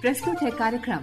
प्रस्तुत है कार्यक्रम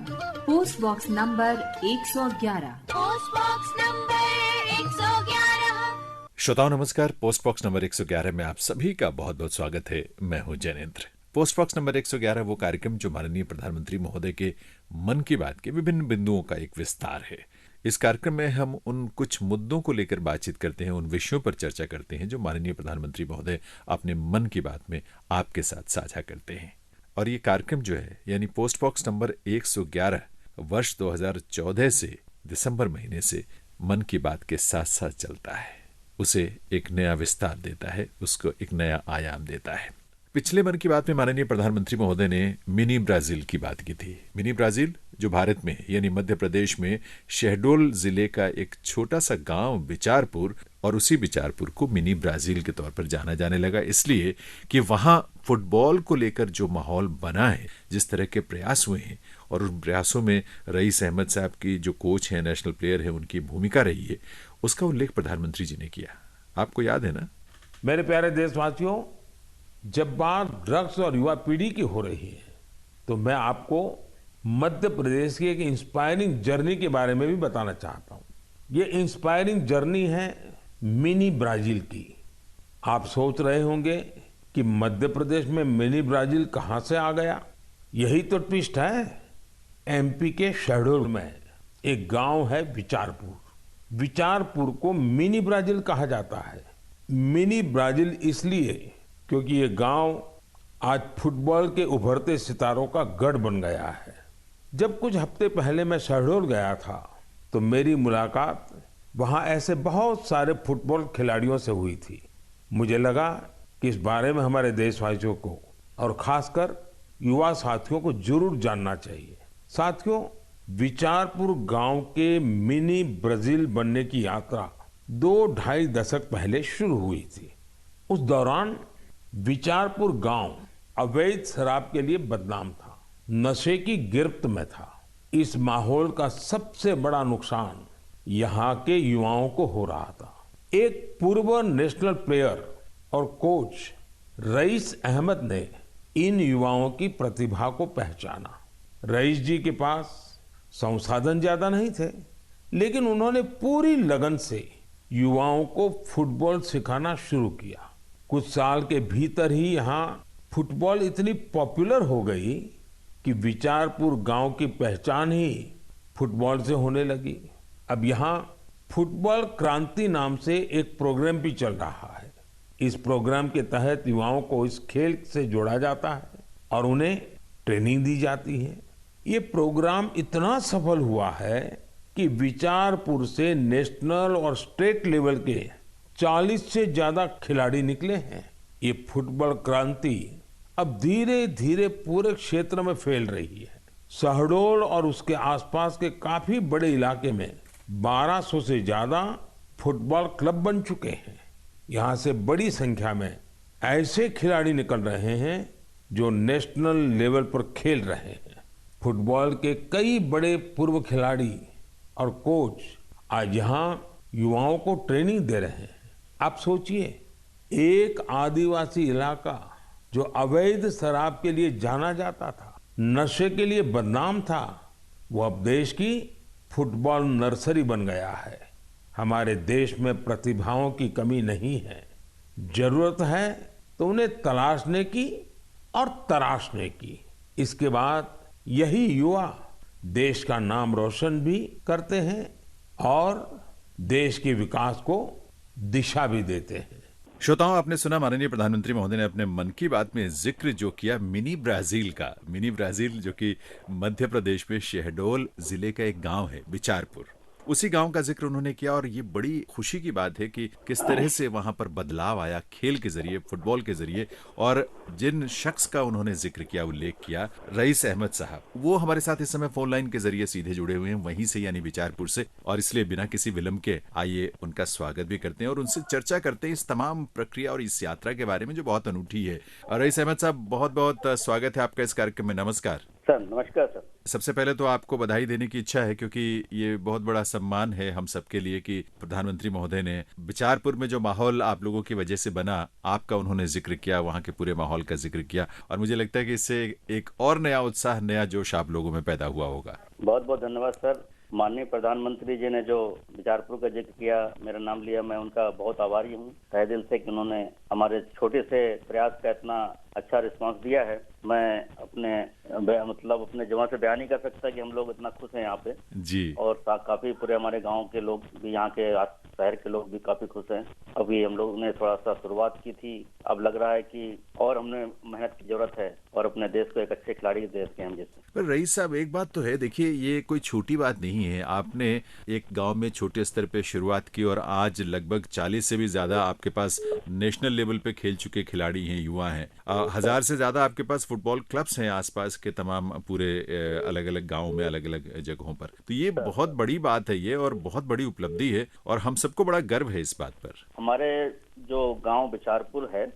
post box number 111। Post box number 111। श्रोताओं नमस्कार। पोस्ट बॉक्स नंबर 111 में आप सभी का बहुत बहुत स्वागत है। मैं हूं जैनेन्द्र। पोस्ट बॉक्स नंबर 111 वो कार्यक्रम जो माननीय प्रधानमंत्री महोदय के मन की बात के विभिन्न बिंदुओं का एक विस्तार है। इस कार्यक्रम में हम उन कुछ मुद्दों को लेकर बातचीत करते हैं, उन विषयों पर चर्चा करते हैं जो माननीय प्रधानमंत्री महोदय अपने मन की बात में आपके साथ साझा करते हैं। और ये कार्यक्रम जो है यानी पोस्ट बॉक्स नंबर 111 वर्ष 2014 से दिसंबर महीने से मन की बात के साथ साथ चलता है, उसे एक नया विस्तार देता है, उसको एक नया आयाम देता है। पिछले मन की बात में माननीय प्रधानमंत्री महोदय ने मिनी ब्राजील की बात की थी। मिनी ब्राजील जो भारत में यानी मध्य प्रदेश में शहडोल जिले का एक छोटा सा गांव बिचारपुर, और उसी बिचारपुर को मिनी ब्राजील के तौर पर जाना जाने लगा इसलिए कि वहां फुटबॉल को लेकर जो माहौल बना है, जिस तरह के प्रयास हुए हैं, और उन प्रयासों में रईस अहमद साहब की जो कोच हैं, नेशनल प्लेयर है, उनकी भूमिका रही है, उसका उल्लेख प्रधानमंत्री जी ने किया। आपको याद है ना? मेरे प्यारे देशवासियों, जब बात ड्रग्स और युवा पीढ़ी की हो रही है तो मैं आपको मध्य प्रदेश की एक इंस्पायरिंग जर्नी के बारे में भी बताना चाहता हूं। ये इंस्पायरिंग जर्नी है मिनी ब्राजील की। आप सोच रहे होंगे कि मध्य प्रदेश में मिनी ब्राजील कहां से आ गया। यही तो ट्विस्ट है। एमपी के शहडोल में एक गांव है बिचारपुर। बिचारपुर को मिनी ब्राजील कहा जाता है। मिनी ब्राजील इसलिए क्योंकि ये गांव आज फुटबॉल के उभरते सितारों का गढ़ बन गया है। जब कुछ हफ्ते पहले मैं शहडोल गया था तो मेरी मुलाकात वहां ऐसे बहुत सारे फुटबॉल खिलाड़ियों से हुई थी। मुझे लगा कि इस बारे में हमारे देशवासियों को और खासकर युवा साथियों को जरूर जानना चाहिए। साथियों, बिचारपुर गांव के मिनी ब्राजील बनने की यात्रा 2-2.5 दशक पहले शुरू हुई थी। उस दौरान बिचारपुर गांव अवैध शराब के लिए बदनाम था, नशे की गिरफ्त में था। इस माहौल का सबसे बड़ा नुकसान यहाँ के युवाओं को हो रहा था। एक पूर्व नेशनल प्लेयर और कोच रईस अहमद ने इन युवाओं की प्रतिभा को पहचाना। रईस जी के पास संसाधन ज्यादा नहीं थे, लेकिन उन्होंने पूरी लगन से युवाओं को फुटबॉल सिखाना शुरू किया। कुछ साल के भीतर ही यहाँ फुटबॉल इतनी पॉपुलर हो गई कि बिचारपुर गांव की पहचान ही फुटबॉल से होने लगी। अब यहाँ फुटबॉल क्रांति नाम से एक प्रोग्राम भी चल रहा है। इस प्रोग्राम के तहत युवाओं को इस खेल से जोड़ा जाता है और उन्हें ट्रेनिंग दी जाती है। ये प्रोग्राम इतना सफल हुआ है कि बिचारपुर से नेशनल और स्टेट लेवल के 40 से ज्यादा खिलाड़ी निकले हैं। ये फुटबॉल क्रांति अब धीरे धीरे पूरे क्षेत्र में फैल रही है। शहडोल और उसके आसपास के काफी बड़े इलाके में 1200 से ज्यादा फुटबॉल क्लब बन चुके हैं। यहाँ से बड़ी संख्या में ऐसे खिलाड़ी निकल रहे हैं जो नेशनल लेवल पर खेल रहे हैं। फुटबॉल के कई बड़े पूर्व खिलाड़ी और कोच आज यहाँ युवाओं को ट्रेनिंग दे रहे हैं। आप सोचिए, एक आदिवासी इलाका जो अवैध शराब के लिए जाना जाता था, नशे के लिए बदनाम था, वो अब देश की फुटबॉल नर्सरी बन गया है। हमारे देश में प्रतिभाओं की कमी नहीं है। जरूरत है तो उन्हें तलाशने की और तराशने की। इसके बाद यही युवा देश का नाम रोशन भी करते हैं और देश के विकास को दिशा भी देते हैं। श्रोताओं, आपने सुना माननीय प्रधानमंत्री महोदय ने अपने मन की बात में जिक्र जो किया मिनी ब्राजील का। मिनी ब्राजील जो कि मध्य प्रदेश में शहडोल जिले का एक गांव है बिचारपुर, उसी गांव का जिक्र उन्होंने किया। और ये बड़ी खुशी की बात है कि किस तरह से वहां पर बदलाव आया खेल के जरिए, फुटबॉल के जरिए। और जिन शख्स का उन्होंने जिक्र किया, उल्लेख किया, रईस अहमद साहब, वो हमारे साथ इस समय फोन लाइन के जरिए सीधे जुड़े हुए हैं वहीं से यानी बिचारपुर से। और इसलिए बिना किसी विलंब के आइए उनका स्वागत भी करते हैं और उनसे चर्चा करते हैं इस तमाम प्रक्रिया और इस यात्रा के बारे में जो बहुत अनूठी है। और रईस अहमद साहब, बहुत बहुत स्वागत है आपका इस कार्यक्रम में। नमस्कार सर। नमस्कार सर। सबसे पहले तो आपको बधाई देने की इच्छा है, क्योंकि ये बहुत बड़ा सम्मान है हम सबके लिए कि प्रधानमंत्री महोदय ने बिचारपुर में जो माहौल आप लोगों की वजह से बना, आपका उन्होंने जिक्र किया, वहाँ के पूरे माहौल का जिक्र किया, और मुझे लगता है कि इससे एक और नया उत्साह, नया जोश आप लोगों में पैदा हुआ होगा। बहुत बहुत धन्यवाद सर। माननीय प्रधानमंत्री जी ने जो बिचारपुर का जिक्र किया, मेरा नाम लिया, मैं उनका बहुत आभारी हूँ तहे दिल से कि उन्होंने हमारे छोटे से प्रयास का इतना अच्छा रिस्पांस दिया है। मैं अपने जवान से बयान नहीं कर सकता कि हम लोग इतना खुश हैं यहाँ पे जी। और काफी पूरे हमारे गांव के लोग भी, यहाँ के शहर के लोग भी काफी खुश हैं। अभी हम लोग ने थोड़ा सा शुरुआत की थी, अब लग रहा है कि और हमने मेहनत की जरूरत है और अपने देश को एक अच्छे खिलाड़ी दे सके हम जैसे। पर रईस साहब, एक बात तो है, देखिए ये कोई छोटी बात नहीं है। आपने एक गांव में छोटे स्तर पे शुरुआत की और आज लगभग 40 से भी ज्यादा आपके पास नेशनल लेवल पे खेल चुके खिलाड़ी हैं, युवा हैं। 1000 से ज्यादा आपके पास फुटबॉल क्लब्स हैं आसपास के तमाम पूरे अलग अलग गाँव में, अलग अलग जगहों पर। तो ये बहुत बड़ी बात है ये, और बहुत बड़ी उपलब्धि है, और हम सबको बड़ा गर्व है इस बात पर। हमारे जो गांव बिचारपुर है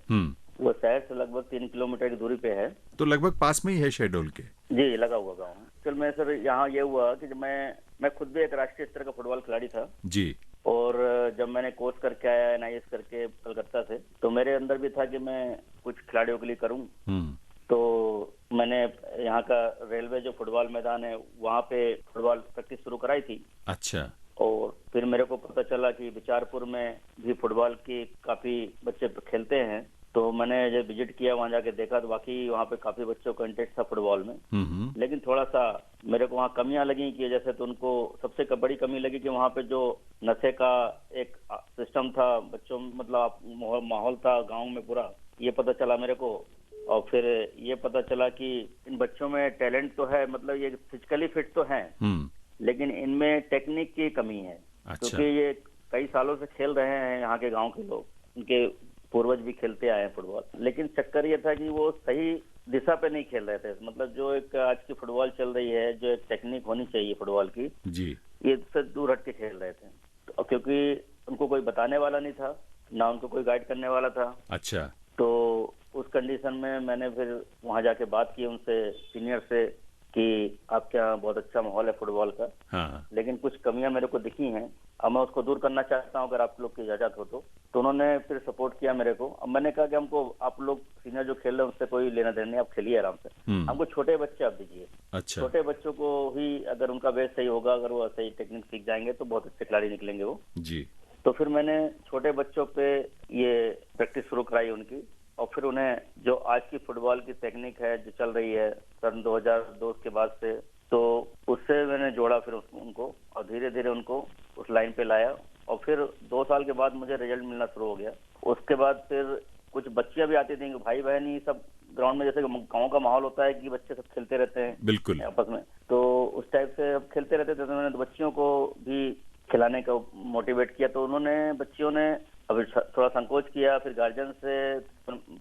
वो शहर से लगभग 3 किलोमीटर की दूरी पे है। तो लगभग पास में ही है शहडोल के। जी, लगा हुआ गाँव है। चल मैं सर यहाँ ये हुआ कि जब मैं खुद भी एक राष्ट्रीय स्तर का फुटबॉल खिलाड़ी था जी। और जब मैंने कोर्स करके आया NIS करके कलकत्ता से, तो मेरे अंदर भी था कि मैं कुछ खिलाड़ियों के लिए करूं। तो मैंने यहाँ का रेलवे जो फुटबॉल मैदान है वहाँ पे फुटबॉल प्रैक्टिस शुरू कराई थी। अच्छा। और फिर मेरे को पता चला कि बिचारपुर में भी फुटबॉल की काफी बच्चे खेलते हैं। तो मैंने जब विजिट किया, वहाँ जाके देखा तो वाकई वहाँ पे काफी बच्चों का इंटरेस्ट था फुटबॉल में। लेकिन थोड़ा सा मेरे को वहाँ कमियां लगी कि जैसे, तो उनको सबसे बड़ी कमी लगी कि वहाँ पे जो नशे का एक सिस्टम था बच्चों, मतलब माहौल था गाँव में पूरा, ये पता चला मेरे को। और फिर ये पता चला कि इन बच्चों में टैलेंट तो है, मतलब ये फिजिकली फिट तो है, लेकिन इनमें टेक्निक की कमी है। अच्छा। क्योंकि ये कई सालों से खेल रहे हैं यहाँ के गांव के लोग, उनके पूर्वज भी खेलते आए हैं फुटबॉल, लेकिन चक्कर ये था कि वो सही दिशा पे नहीं खेल रहे थे। मतलब जो एक आज की फुटबॉल चल रही है, जो एक टेक्निक होनी चाहिए फुटबॉल की जी, ये से दूर हट के खेल रहे थे। तो क्योंकि उनको कोई बताने वाला नहीं था, ना उनको कोई गाइड करने वाला था। अच्छा। तो उस कंडीशन में मैंने फिर वहाँ जाके बात की उनसे, सीनियर से, कि आपके यहाँ बहुत अच्छा माहौल है फुटबॉल का, हाँ। लेकिन कुछ कमियां मेरे को दिखी हैं, अब मैं उसको दूर करना चाहता हूं, अगर आप लोग की इजाजत हो तो उन्होंने फिर सपोर्ट किया मेरे को। अब मैंने कहा कि हमको, आप लोग सीनियर जो खेल रहे हैं उससे कोई लेना देना नहीं, आप खेलिए आराम से, हमको छोटे बच्चे आप दीजिए। अच्छा। छोटे बच्चों को ही अगर उनका बेस सही होगा, अगर वो सही टेक्निक सीख जाएंगे तो बहुत अच्छे खिलाड़ी निकलेंगे वो जी। तो फिर मैंने छोटे बच्चों पे ये प्रैक्टिस शुरू कराई उनकी, और फिर उन्हें जो आज की फुटबॉल की टेक्निक है जो चल रही है सन 2002 के बाद से, तो उससे मैंने जोड़ा फिर उनको, और धीरे धीरे उनको उस लाइन पे लाया। और फिर 2 साल के बाद मुझे रिजल्ट मिलना शुरू हो गया। उसके बाद फिर कुछ बच्चियां भी आती थी, भाई बहन ही सब ग्राउंड में, जैसे गाँव का माहौल होता है कि बच्चे सब खेलते रहते हैं बिल्कुल आपस में, तो उस टाइप से अब खेलते रहते थे। तो मैंने बच्चियों को भी खिलाने का मोटिवेट किया, तो उन्होंने, बच्चियों ने अभी थोड़ा संकोच किया। फिर गार्जियन से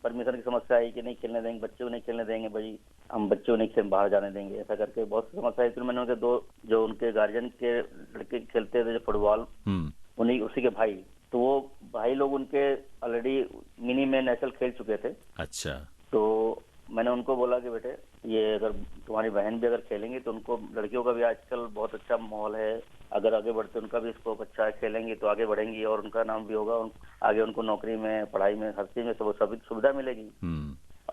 परमिशन की समस्या आई कि नहीं खेलने देंगे, बच्चों को नहीं खेलने देंगे, भाई हम बच्चों को नहीं बाहर जाने देंगे, ऐसा करके बहुत सी समस्या आई। फिर मैंने उनके 2 जो उनके गार्जियन के लड़के खेलते थे जो फुटबॉल, उन्हीं उसी के भाई, तो वो भाई लोग उनके ऑलरेडी मिनी में नेशनल खेल चुके थे। अच्छा। तो मैंने उनको बोला कि बेटे, ये अगर तुम्हारी बहन भी अगर खेलेंगी तो उनको, लड़कियों का भी आजकल बहुत अच्छा माहौल है, अगर आगे बढ़ते उनका भी स्कोप अच्छा है, खेलेंगी तो आगे बढ़ेंगी और उनका नाम भी होगा, आगे उनको नौकरी में, पढ़ाई में, हर चीज में सभी सुविधा मिलेगी।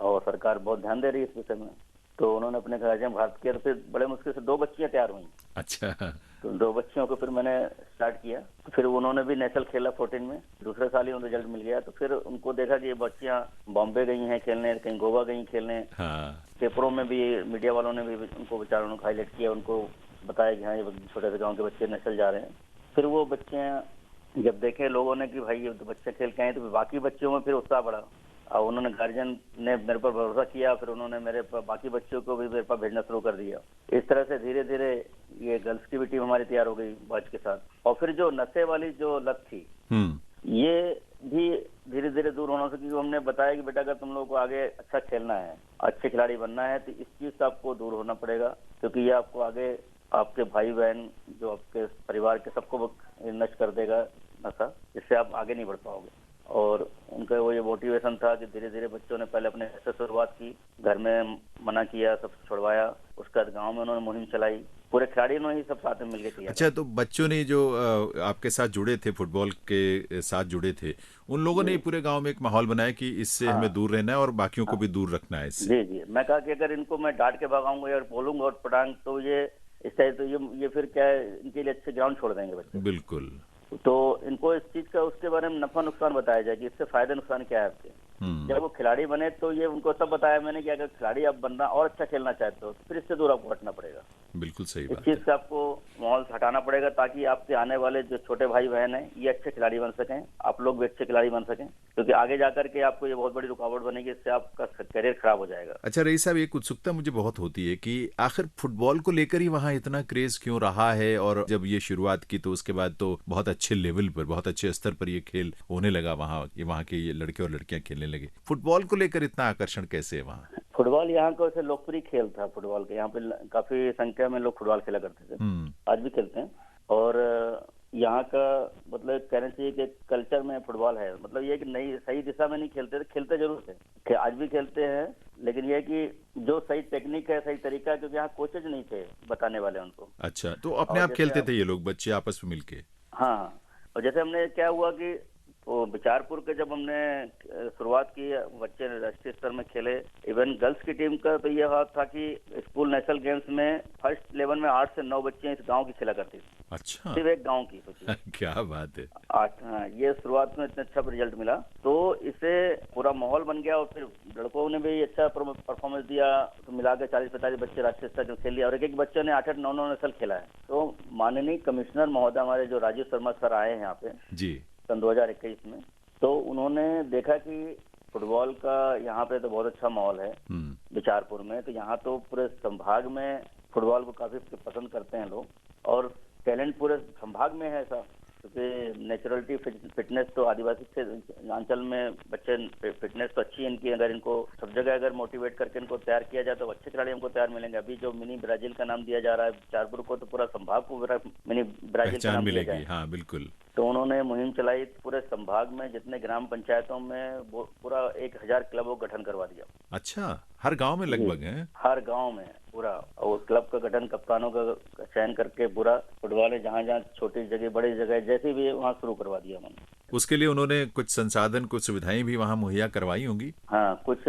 और सरकार बहुत ध्यान दे रही है इस विषय में। तो उन्होंने अपने गार्जियन भारत किया, तो फिर बड़े मुश्किल से 2 बच्चियां तैयार हुई। अच्छा। तो 2 बच्चियों को फिर मैंने स्टार्ट किया। तो फिर उन्होंने भी नेशनल खेला 14 में, दूसरे साल ही उन्हें रिजल्ट मिल गया। तो फिर उनको देखा कि ये बच्चियां बॉम्बे गई हैं खेलने, कहीं गोवा गई खेलने। हाँ। पेपरों में भी, मीडिया वालों ने भी उनको बेचारों को हाईलाइट किया, उनको बताया कि हाँ ये छोटे से गाँव के बच्चे नेशनल जा रहे हैं। फिर वो बच्चे जब देखे लोगों ने कि भाई ये तो बच्चे खेल के आए, तो बाकी बच्चों में फिर उत्साह बढ़ा, और उन्होंने, गार्जियन ने मेरे पर भरोसा किया, फिर उन्होंने मेरे पर बाकी बच्चों को भी मेरे पास भेजना शुरू कर दिया। इस तरह से धीरे धीरे ये गर्ल्स की भी टीम हमारी तैयार हो गई बॉयज के साथ। और फिर जो नशे वाली जो लत थी, ये भी धीरे धीरे दूर होना, क्योंकि हमने बताया कि बेटा अगर तुम लोगों को आगे अच्छा खेलना है, अच्छे खिलाड़ी बनना है, तो इस चीज से आपको दूर होना पड़ेगा, क्योंकि ये आपको आगे आपके भाई बहन, जो आपके परिवार के, सबको नष्ट कर देगा नशा, जिससे आप आगे नहीं बढ़ पाओगे। और उनका वो ये मोटिवेशन था कि धीरे धीरे बच्चों ने पहले अपने से शुरुआत की, घर में मना किया, सब छुड़वाया, उसके बाद गांव में उन्होंने मुहिम चलाई, पूरे खिलाड़ियों ने ही सब साथ में मिलकर किया। अच्छा, तो बच्चों ने जो आपके साथ जुड़े थे, फुटबॉल के साथ जुड़े थे, उन लोगों ने पूरे गांव में एक माहौल बनाया कि इससे हमें दूर रहना है और बाकियों को भी दूर रखना है इससे। जी जी, मैं कहा कि अगर इनको मैं डांट के भगाऊंगा और बोलूंगा और पटांग तो ये इस तरह तो ये फिर क्या है, इनके लिए अच्छे ग्राउंड छोड़ देंगे बच्चे। बिल्कुल। तो इनको इस चीज का उसके बारे में नफा नुकसान बताया जाए कि इससे फायदा नुकसान क्या है आपके। जब वो खिलाड़ी बने तो ये उनको सब बताया मैंने कि अगर खिलाड़ी आप बनना और अच्छा खेलना चाहते हो तो फिर इससे दूर आपको हटना पड़ेगा। बिल्कुल सही इस बात चीज है। से आपको माहौल से हटाना पड़ेगा ताकि आपके आने वाले जो छोटे भाई बहन हैं ये अच्छे खिलाड़ी बन सकें, आप लोग भी अच्छे खिलाड़ी बन सकें, क्योंकि आगे जाकर के आपको ये बहुत बड़ी रुकावट बनेगी, इससे आपका करियर खराब हो जाएगा। अच्छा रईस साहब, एक उत्सुकता मुझे बहुत होती है कि आखिर फुटबॉल को लेकर ही वहाँ इतना क्रेज क्यों रहा है, और जब ये शुरुआत की तो उसके बाद तो बहुत अच्छे लेवल पर, बहुत अच्छे स्तर पर ये खेल होने लगा, वहाँ के ये लड़के और लड़कियां खेलने लगे। फुटबॉल को लेकर इतना आकर्षण कैसे है वहाँ? फुटबॉल यहाँ का वैसे लोकप्रिय खेल था। फुटबॉल के यहाँ पे काफी संख्या में लोग फुटबॉल खेला करते थे, आज भी खेलते हैं। और यहाँ का मतलब कहना चाहिए कि कल्चर में फुटबॉल है, मतलब ये कि नई सही दिशा में नहीं खेलते थे, खेलते जरूर थे, आज भी खेलते हैं, लेकिन ये कि जो सही टेक्निक है, सही तरीका है, क्योंकि यहाँ कोचेज नहीं थे बताने वाले उनको। अच्छा, तो अपने आप खेलते थे ये लोग बच्चे आपस में मिलके? हाँ, और जैसे हमने क्या हुआ कि वो बिचारपुर के जब हमने शुरुआत की, बच्चे राष्ट्रीय स्तर में खेले, इवन गर्ल्स की टीम का तो ये हाथ था कि स्कूल नेशनल गेम्स में फर्स्ट 11 में 8 से 9 बच्चे इस गांव की खेला करती थी। अच्छा, सिर्फ एक गांव की, सोचिए। क्या बात है। 8, हाँ, ये शुरुआत में इतना अच्छा रिजल्ट मिला तो इससे पूरा माहौल बन गया, और फिर लड़कों ने भी अच्छा परफॉर्मेंस दिया, तो मिला के 40-45 बच्चे राष्ट्रीय स्तर खेल लिया, और एक एक बच्चे ने 8-8, 9-9 नस्ल खेला है। तो माननीय कमिश्नर महोदय हमारे जो राजीव शर्मा सर आए हैं यहाँ पे जी सन 2021 में, तो उन्होंने देखा कि फुटबॉल का यहाँ पे तो बहुत अच्छा माहौल है बिचारपुर में, तो यहाँ तो पूरे संभाग में फुटबॉल को काफी पसंद करते हैं लोग, और टैलेंट पूरे संभाग में है ऐसा, क्योंकि नेचुरलिटी फिटनेस तो आदिवासी अंचल में बच्चे फिटनेस तो अच्छी है इनकी, अगर इनको सब जगह अगर मोटिवेट करके इनको तैयार किया जाए तो अच्छे खिलाड़ी हमको तैयार मिलेंगे। अभी जो मिनी ब्राजील का नाम दिया जा रहा है बिचारपुर को, तो पूरा संभाग को मिनी ब्राजील का नाम दिया जाए। हाँ बिल्कुल। तो उन्होंने मुहिम चलाई, पूरे संभाग में जितने ग्राम पंचायतों में पूरा 1000 क्लबों का गठन करवा दिया। अच्छा, हर गांव में लगभग है? हर गांव में पूरा, और क्लब का गठन, कप्तानों का चयन करके पूरा फुटबॉल है, जहाँ जहाँ छोटी जगह बड़ी जगह जैसी भी वहाँ शुरू करवा दिया उन्होंने। उसके लिए उन्होंने कुछ संसाधन, कुछ सुविधाएं भी वहाँ मुहैया करवाई होंगी? हाँ, कुछ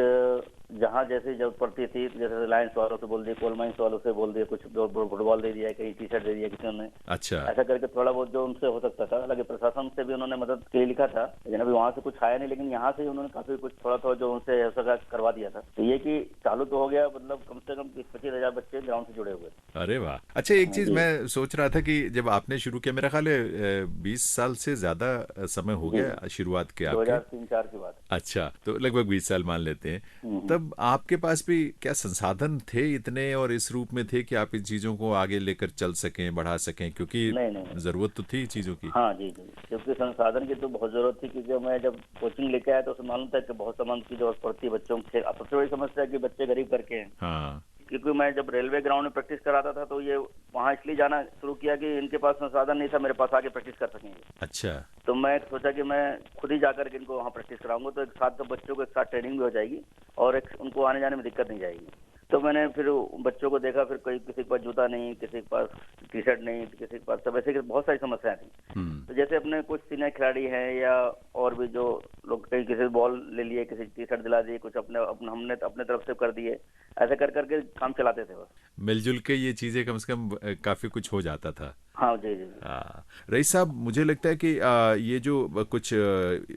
जहाँ जैसी जरूरत पड़ती थी, जैसे रिलायंस वालों से बोल दिए, कोल माइंस वालों से बोल दिए, कुछ फुटबॉल दे दिया, कहीं टी-शर्ट दे दिया किसी ने। अच्छा, ऐसा करके थोड़ा बहुत जो उनसे हो सकता था। हालांकि प्रशासन से भी उन्होंने मदद के लिए लिखा था, लेकिन अभी वहाँ से कुछ आया नहीं, लेकिन यहाँ से ही उन्होंने काफी कुछ थोड़ा थोड़ा जो उनसे हो सका करवा दिया था। तो ये कि चालू तो हो गया, मतलब कम से कम 25,000 बच्चे ग्राउंड से जुड़े हुए। अरे वाह। अच्छा, एक चीज मैं सोच रहा था कि जब आपने शुरू किया, मेरा ख्याल है 20 साल से ज्यादा समय हो गया शुरुआत के, आपके 2003-04 की बात। अच्छा, तो लगभग 20 साल मान लेते हैं। तब आपके पास भी क्या संसाधन थे इतने और इस रूप में थे कि आप इन चीजों को आगे लेकर चल सकें, बढ़ा सकें, क्योंकि नहीं। जरूरत तो थी चीजों की। हाँ जी जी, क्योंकि संसाधन की तो बहुत जरूरत थी, क्योंकि मैं जब कोचिंग लेके आया तो उसे मालूम था कि बहुत सामान की जरूरत पड़ती है बच्चों के। सबसे बड़ी समस्या है कि बच्चे गरीब करके हैं। हाँ, क्योंकि मैं जब रेलवे ग्राउंड में प्रैक्टिस कराता था तो ये वहाँ इसलिए जाना शुरू किया कि इनके पास संसाधन नहीं था मेरे पास आके प्रैक्टिस कर सकेंगे। अच्छा, तो मैं सोचा कि मैं खुद ही जाकर के इनको वहाँ प्रैक्टिस कराऊंगा, तो एक साथ तो बच्चों के साथ ट्रेनिंग भी हो जाएगी और एक उनको आने जाने में दिक्कत नहीं जाएगी। तो मैंने फिर बच्चों को देखा, फिर किसी के पास जूता नहीं, किसी के पास टी-शर्ट नहीं, किसी के पास, सब ऐसे बहुत सारी समस्याएं थी। तो जैसे अपने कुछ सीनियर खिलाड़ी हैं या और भी जो लोग, कहीं किसी बॉल ले लिए, किसी टी-शर्ट दिला दिए, कुछ हमने अपने तरफ से कर दिए, ऐसे कर करके काम चलाते थे। बस मिलजुल के ये चीजें कम से कम काफी कुछ हो जाता था। हाँ जी जी। रईस साहब, मुझे लगता है कि ये जो कुछ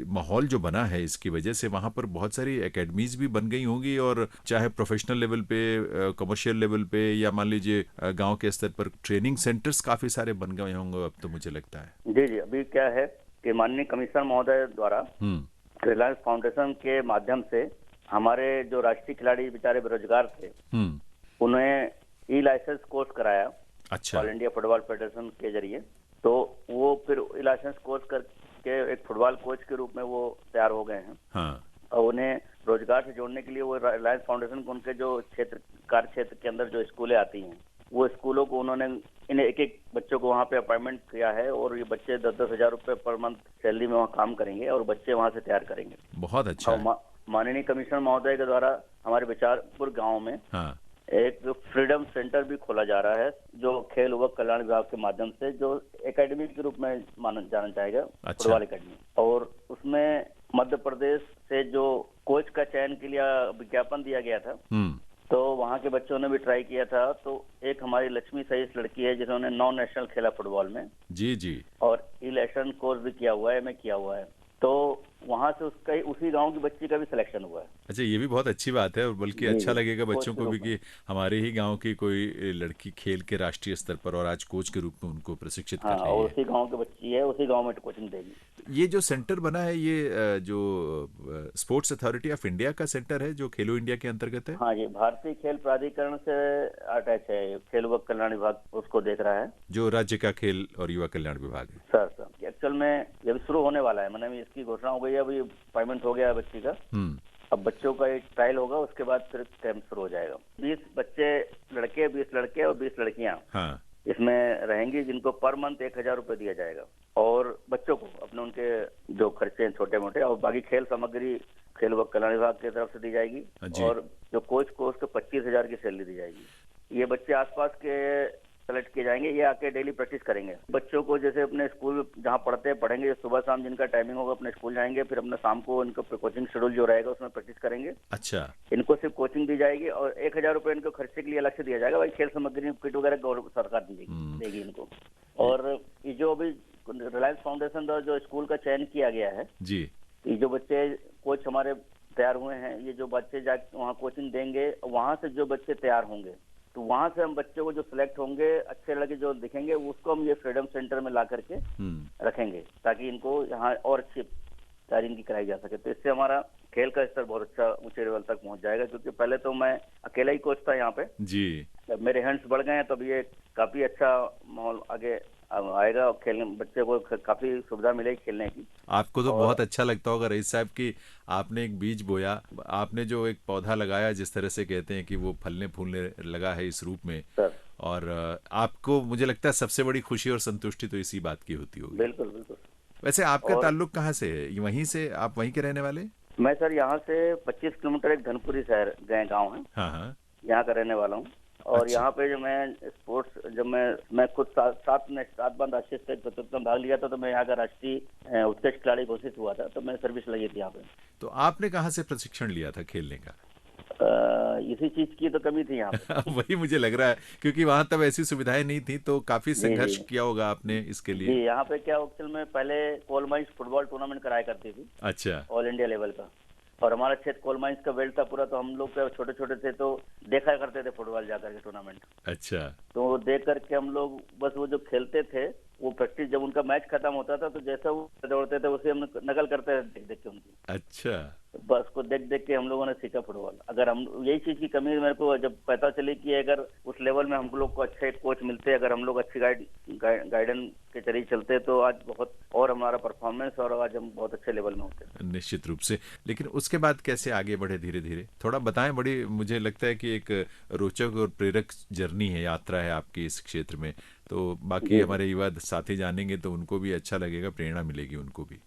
माहौल जो बना है, इसकी वजह से वहाँ पर बहुत सारी एकेडमीज भी बन गई होंगी, और चाहे प्रोफेशनल लेवल पे, कमर्शियल लेवल पे, या मान लीजिए गांव के स्तर पर ट्रेनिंग सेंटर्स काफी सारे बन गए होंगे अब तो, मुझे लगता है। जी जी, अभी क्या है कि माननीय कमिश्नर महोदय द्वारा रिलायंस फाउंडेशन के माध्यम से हमारे जो राष्ट्रीय खिलाड़ी बेचारे बेरोजगार थे, उन्हें ई-लाइसेंस कोर्स कराया। अच्छा, ऑल इंडिया फुटबॉल फेडरेशन के जरिए। तो वो फिर लाइसेंस कोर्स करके एक फुटबॉल कोच के रूप में वो तैयार हो गए हैं। हाँ, और उन्हें रोजगार से जोड़ने के लिए वो रिलायंस फाउंडेशन को उनके जो कार्य क्षेत्र के अंदर जो स्कूलें आती हैं, वो स्कूलों को उन्होंने इन्हें एक एक बच्चों को वहाँ पे अपॉइंटमेंट किया है और ये बच्चे 10-10 हजार रुपए पर मंथ सैलरी में वहाँ काम करेंगे और बच्चे वहाँ से तैयार करेंगे। बहुत अच्छा और है। माननीय कमिश्नर महोदय के द्वारा हमारे बिचारपुर गांव में हाँ एक फ्रीडम सेंटर भी खोला जा रहा है, जो खेल युवक कल्याण विभाग के माध्यम से, जो एकेडमी के रूप में जाना जाएगा, अच्छा। Football academy. और उसमें मध्य प्रदेश से जो कोच का चयन के लिए विज्ञापन दिया गया था, तो वहाँ के बच्चों ने भी ट्राई किया था। तो एक हमारी लक्ष्मी सहीस लड़की है जिन्होंने 9 नेशनल खेला फुटबॉल में जी जी, और इलेक्शन कोर्स भी किया हुआ है, एमए किया हुआ है। तो वहाँ से उसका उसी गांव की बच्ची का भी सिलेक्शन हुआ है। अच्छा, ये भी बहुत अच्छी बात है और बल्कि जी, अच्छा जी, लगेगा बच्चों कोच को के भी रूप कि हमारे ही गांव की कोई लड़की खेल के राष्ट्रीय स्तर पर और आज कोच के रूप में उनको प्रशिक्षित हाँ, कर रही और है। उसी गांव की बच्ची है, उसी गांव में कोचिंग देगी। ये जो सेंटर बना है ये जो स्पोर्ट्स अथॉरिटी ऑफ इंडिया का सेंटर है जो खेलो इंडिया के अंतर्गत है। हाँ, ये भारतीय खेल प्राधिकरण से अटैच है, खेल युवक कल्याण विभाग उसको देख रहा है, जो राज्य का खेल और युवा कल्याण विभाग है। सर एक्चुअल में ये भी शुरू होने वाला है, मैंने इसकी घोषणा हो गई है, अभी अपॉइंटमेंट हो गया है बच्ची का। अब बच्चों का एक ट्रायल होगा, उसके बाद फिर कैंप शुरू हो जाएगा। 20 बच्चे लड़के, 20 लड़के और 20 लड़कियां हाँ इसमें रहेंगी, जिनको पर मंथ 1,000 रुपए दिया जाएगा। और बच्चों को अपने उनके जो खर्चे हैं छोटे मोटे, और बाकी खेल सामग्री खेल युवक कल्याण विभाग की तरफ से दी जाएगी। जी। और जो कोच को उसको 25,000 की सैलरी दी जाएगी। ये बच्चे आसपास के सेलेक्ट किए जाएंगे, ये आके डेली प्रैक्टिस करेंगे। बच्चों को जैसे अपने स्कूल जहाँ पढ़ते हैं पढ़ेंगे, सुबह शाम जिनका टाइमिंग होगा अपने स्कूल जाएंगे, फिर अपने शाम को इनको कोचिंग शेड्यूल जो रहेगा उसमें प्रैक्टिस करेंगे। अच्छा, इनको सिर्फ कोचिंग दी जाएगी और 1,000 रुपए इनको खर्चे के लिए अलग से दिया जाएगा। भाई खेल सामग्री किट वगैरह सरकार देगी इनको। और ये जो अभी रिलायंस फाउंडेशन द्वारा जो स्कूल का चयन किया गया है जी, ये जो बच्चे कोच हमारे तैयार हुए हैं, ये जो बच्चे जाके वहाँ कोचिंग देंगे, वहाँ से जो बच्चे तैयार होंगे, तो वहाँ से हम बच्चों को जो सिलेक्ट होंगे, अच्छे लड़के जो दिखेंगे, उसको हम ये फ्रीडम सेंटर में ला करके रखेंगे, ताकि इनको यहाँ और अच्छी तैयारी इनकी कराई जा सके। तो इससे हमारा खेल का स्तर बहुत अच्छा ऊंचे लेवल तक पहुंच जाएगा, क्योंकि पहले तो मैं अकेला ही कोच था यहाँ पे जी। जब मेरे हैंड्स बढ़ गए हैं, तब ये काफी अच्छा माहौल आगे आएगा और खेलने बच्चे को काफी सुविधा मिलेगी खेलने की। आपको तो बहुत अच्छा लगता होगा रईस साहब कि आपने एक बीज बोया, आपने जो एक पौधा लगाया, जिस तरह से कहते हैं कि वो फलने फूलने लगा है इस रूप में सर। और आपको मुझे लगता है सबसे बड़ी खुशी और संतुष्टि तो इसी बात की होती होगी। बिल्कुल बिल्कुल। वैसे आपका ताल्लुक कहाँ से है? वहीं से, आप वहीं के रहने वाले? मैं सर यहाँ से 25 किलोमीटर एक धनपुरी शहर गए गाँव है, हाँ हाँ, यहाँ का रहने वाला हूँ। और अच्छा। यहाँ पे जो मैं स्पोर्ट्स, जब मैं खुद 7 बार राष्ट्रीय स्तर प्रतियोगिता में भाग लिया था, तो मैं यहाँ का राष्ट्रीय उत्कृष्ट खिलाड़ी घोषित हुआ था, तो मैं सर्विस लगी थी यहाँ पे। तो आपने कहाँ से प्रशिक्षण लिया था खेलने का? इसी चीज की तो कमी थी यहाँ पे। वही मुझे लग रहा है, क्योंकि वहां तब ऐसी सुविधाएं नहीं थी, तो काफी संघर्ष जी। किया होगा आपने इसके जी, लिए। यहाँ पे क्या एक्चुअल में पहले कोल माइंस फुटबॉल टूर्नामेंट कराया करती थी, अच्छा, ऑल इंडिया लेवल का। और हमारा क्षेत्र कोल माइंस का बेल्ट था पूरा, तो हम लोग छोटे छोटे थे तो देखा करते थे फुटबॉल जाकर के टूर्नामेंट। अच्छा, तो वो देख करके हम लोग बस वो जो खेलते थे, वो प्रैक्टिस जब उनका मैच खत्म होता था, तो जैसा वो दौड़ते थे उसे हम नकल करते थे देख देख के उनकी। अच्छा, बस को देख देख के हम लोगों ने सीखा फुटबॉल। अगर हम यही चीज की कमी मेरे को जब पता चली कि अगर उस लेवल में हम लोग को अच्छे कोच मिलते, अगर हम लोग अच्छी गाइडेंस के जरिए चलते, तो आज बहुत और हमारा परफॉर्मेंस और आज हम बहुत अच्छे लेवल में होते। निश्चित रूप से। लेकिन उसके बाद कैसे आगे बढ़े धीरे धीरे, थोड़ा बताएं। बड़ी मुझे लगता है कि एक रोचक और प्रेरक जर्नी है, यात्रा है आपकी इस क्षेत्र में। तो बाकी हमारे युवा साथी जानेंगे तो उनको भी अच्छा लगेगा, प्रेरणा मिलेगी उनको भी।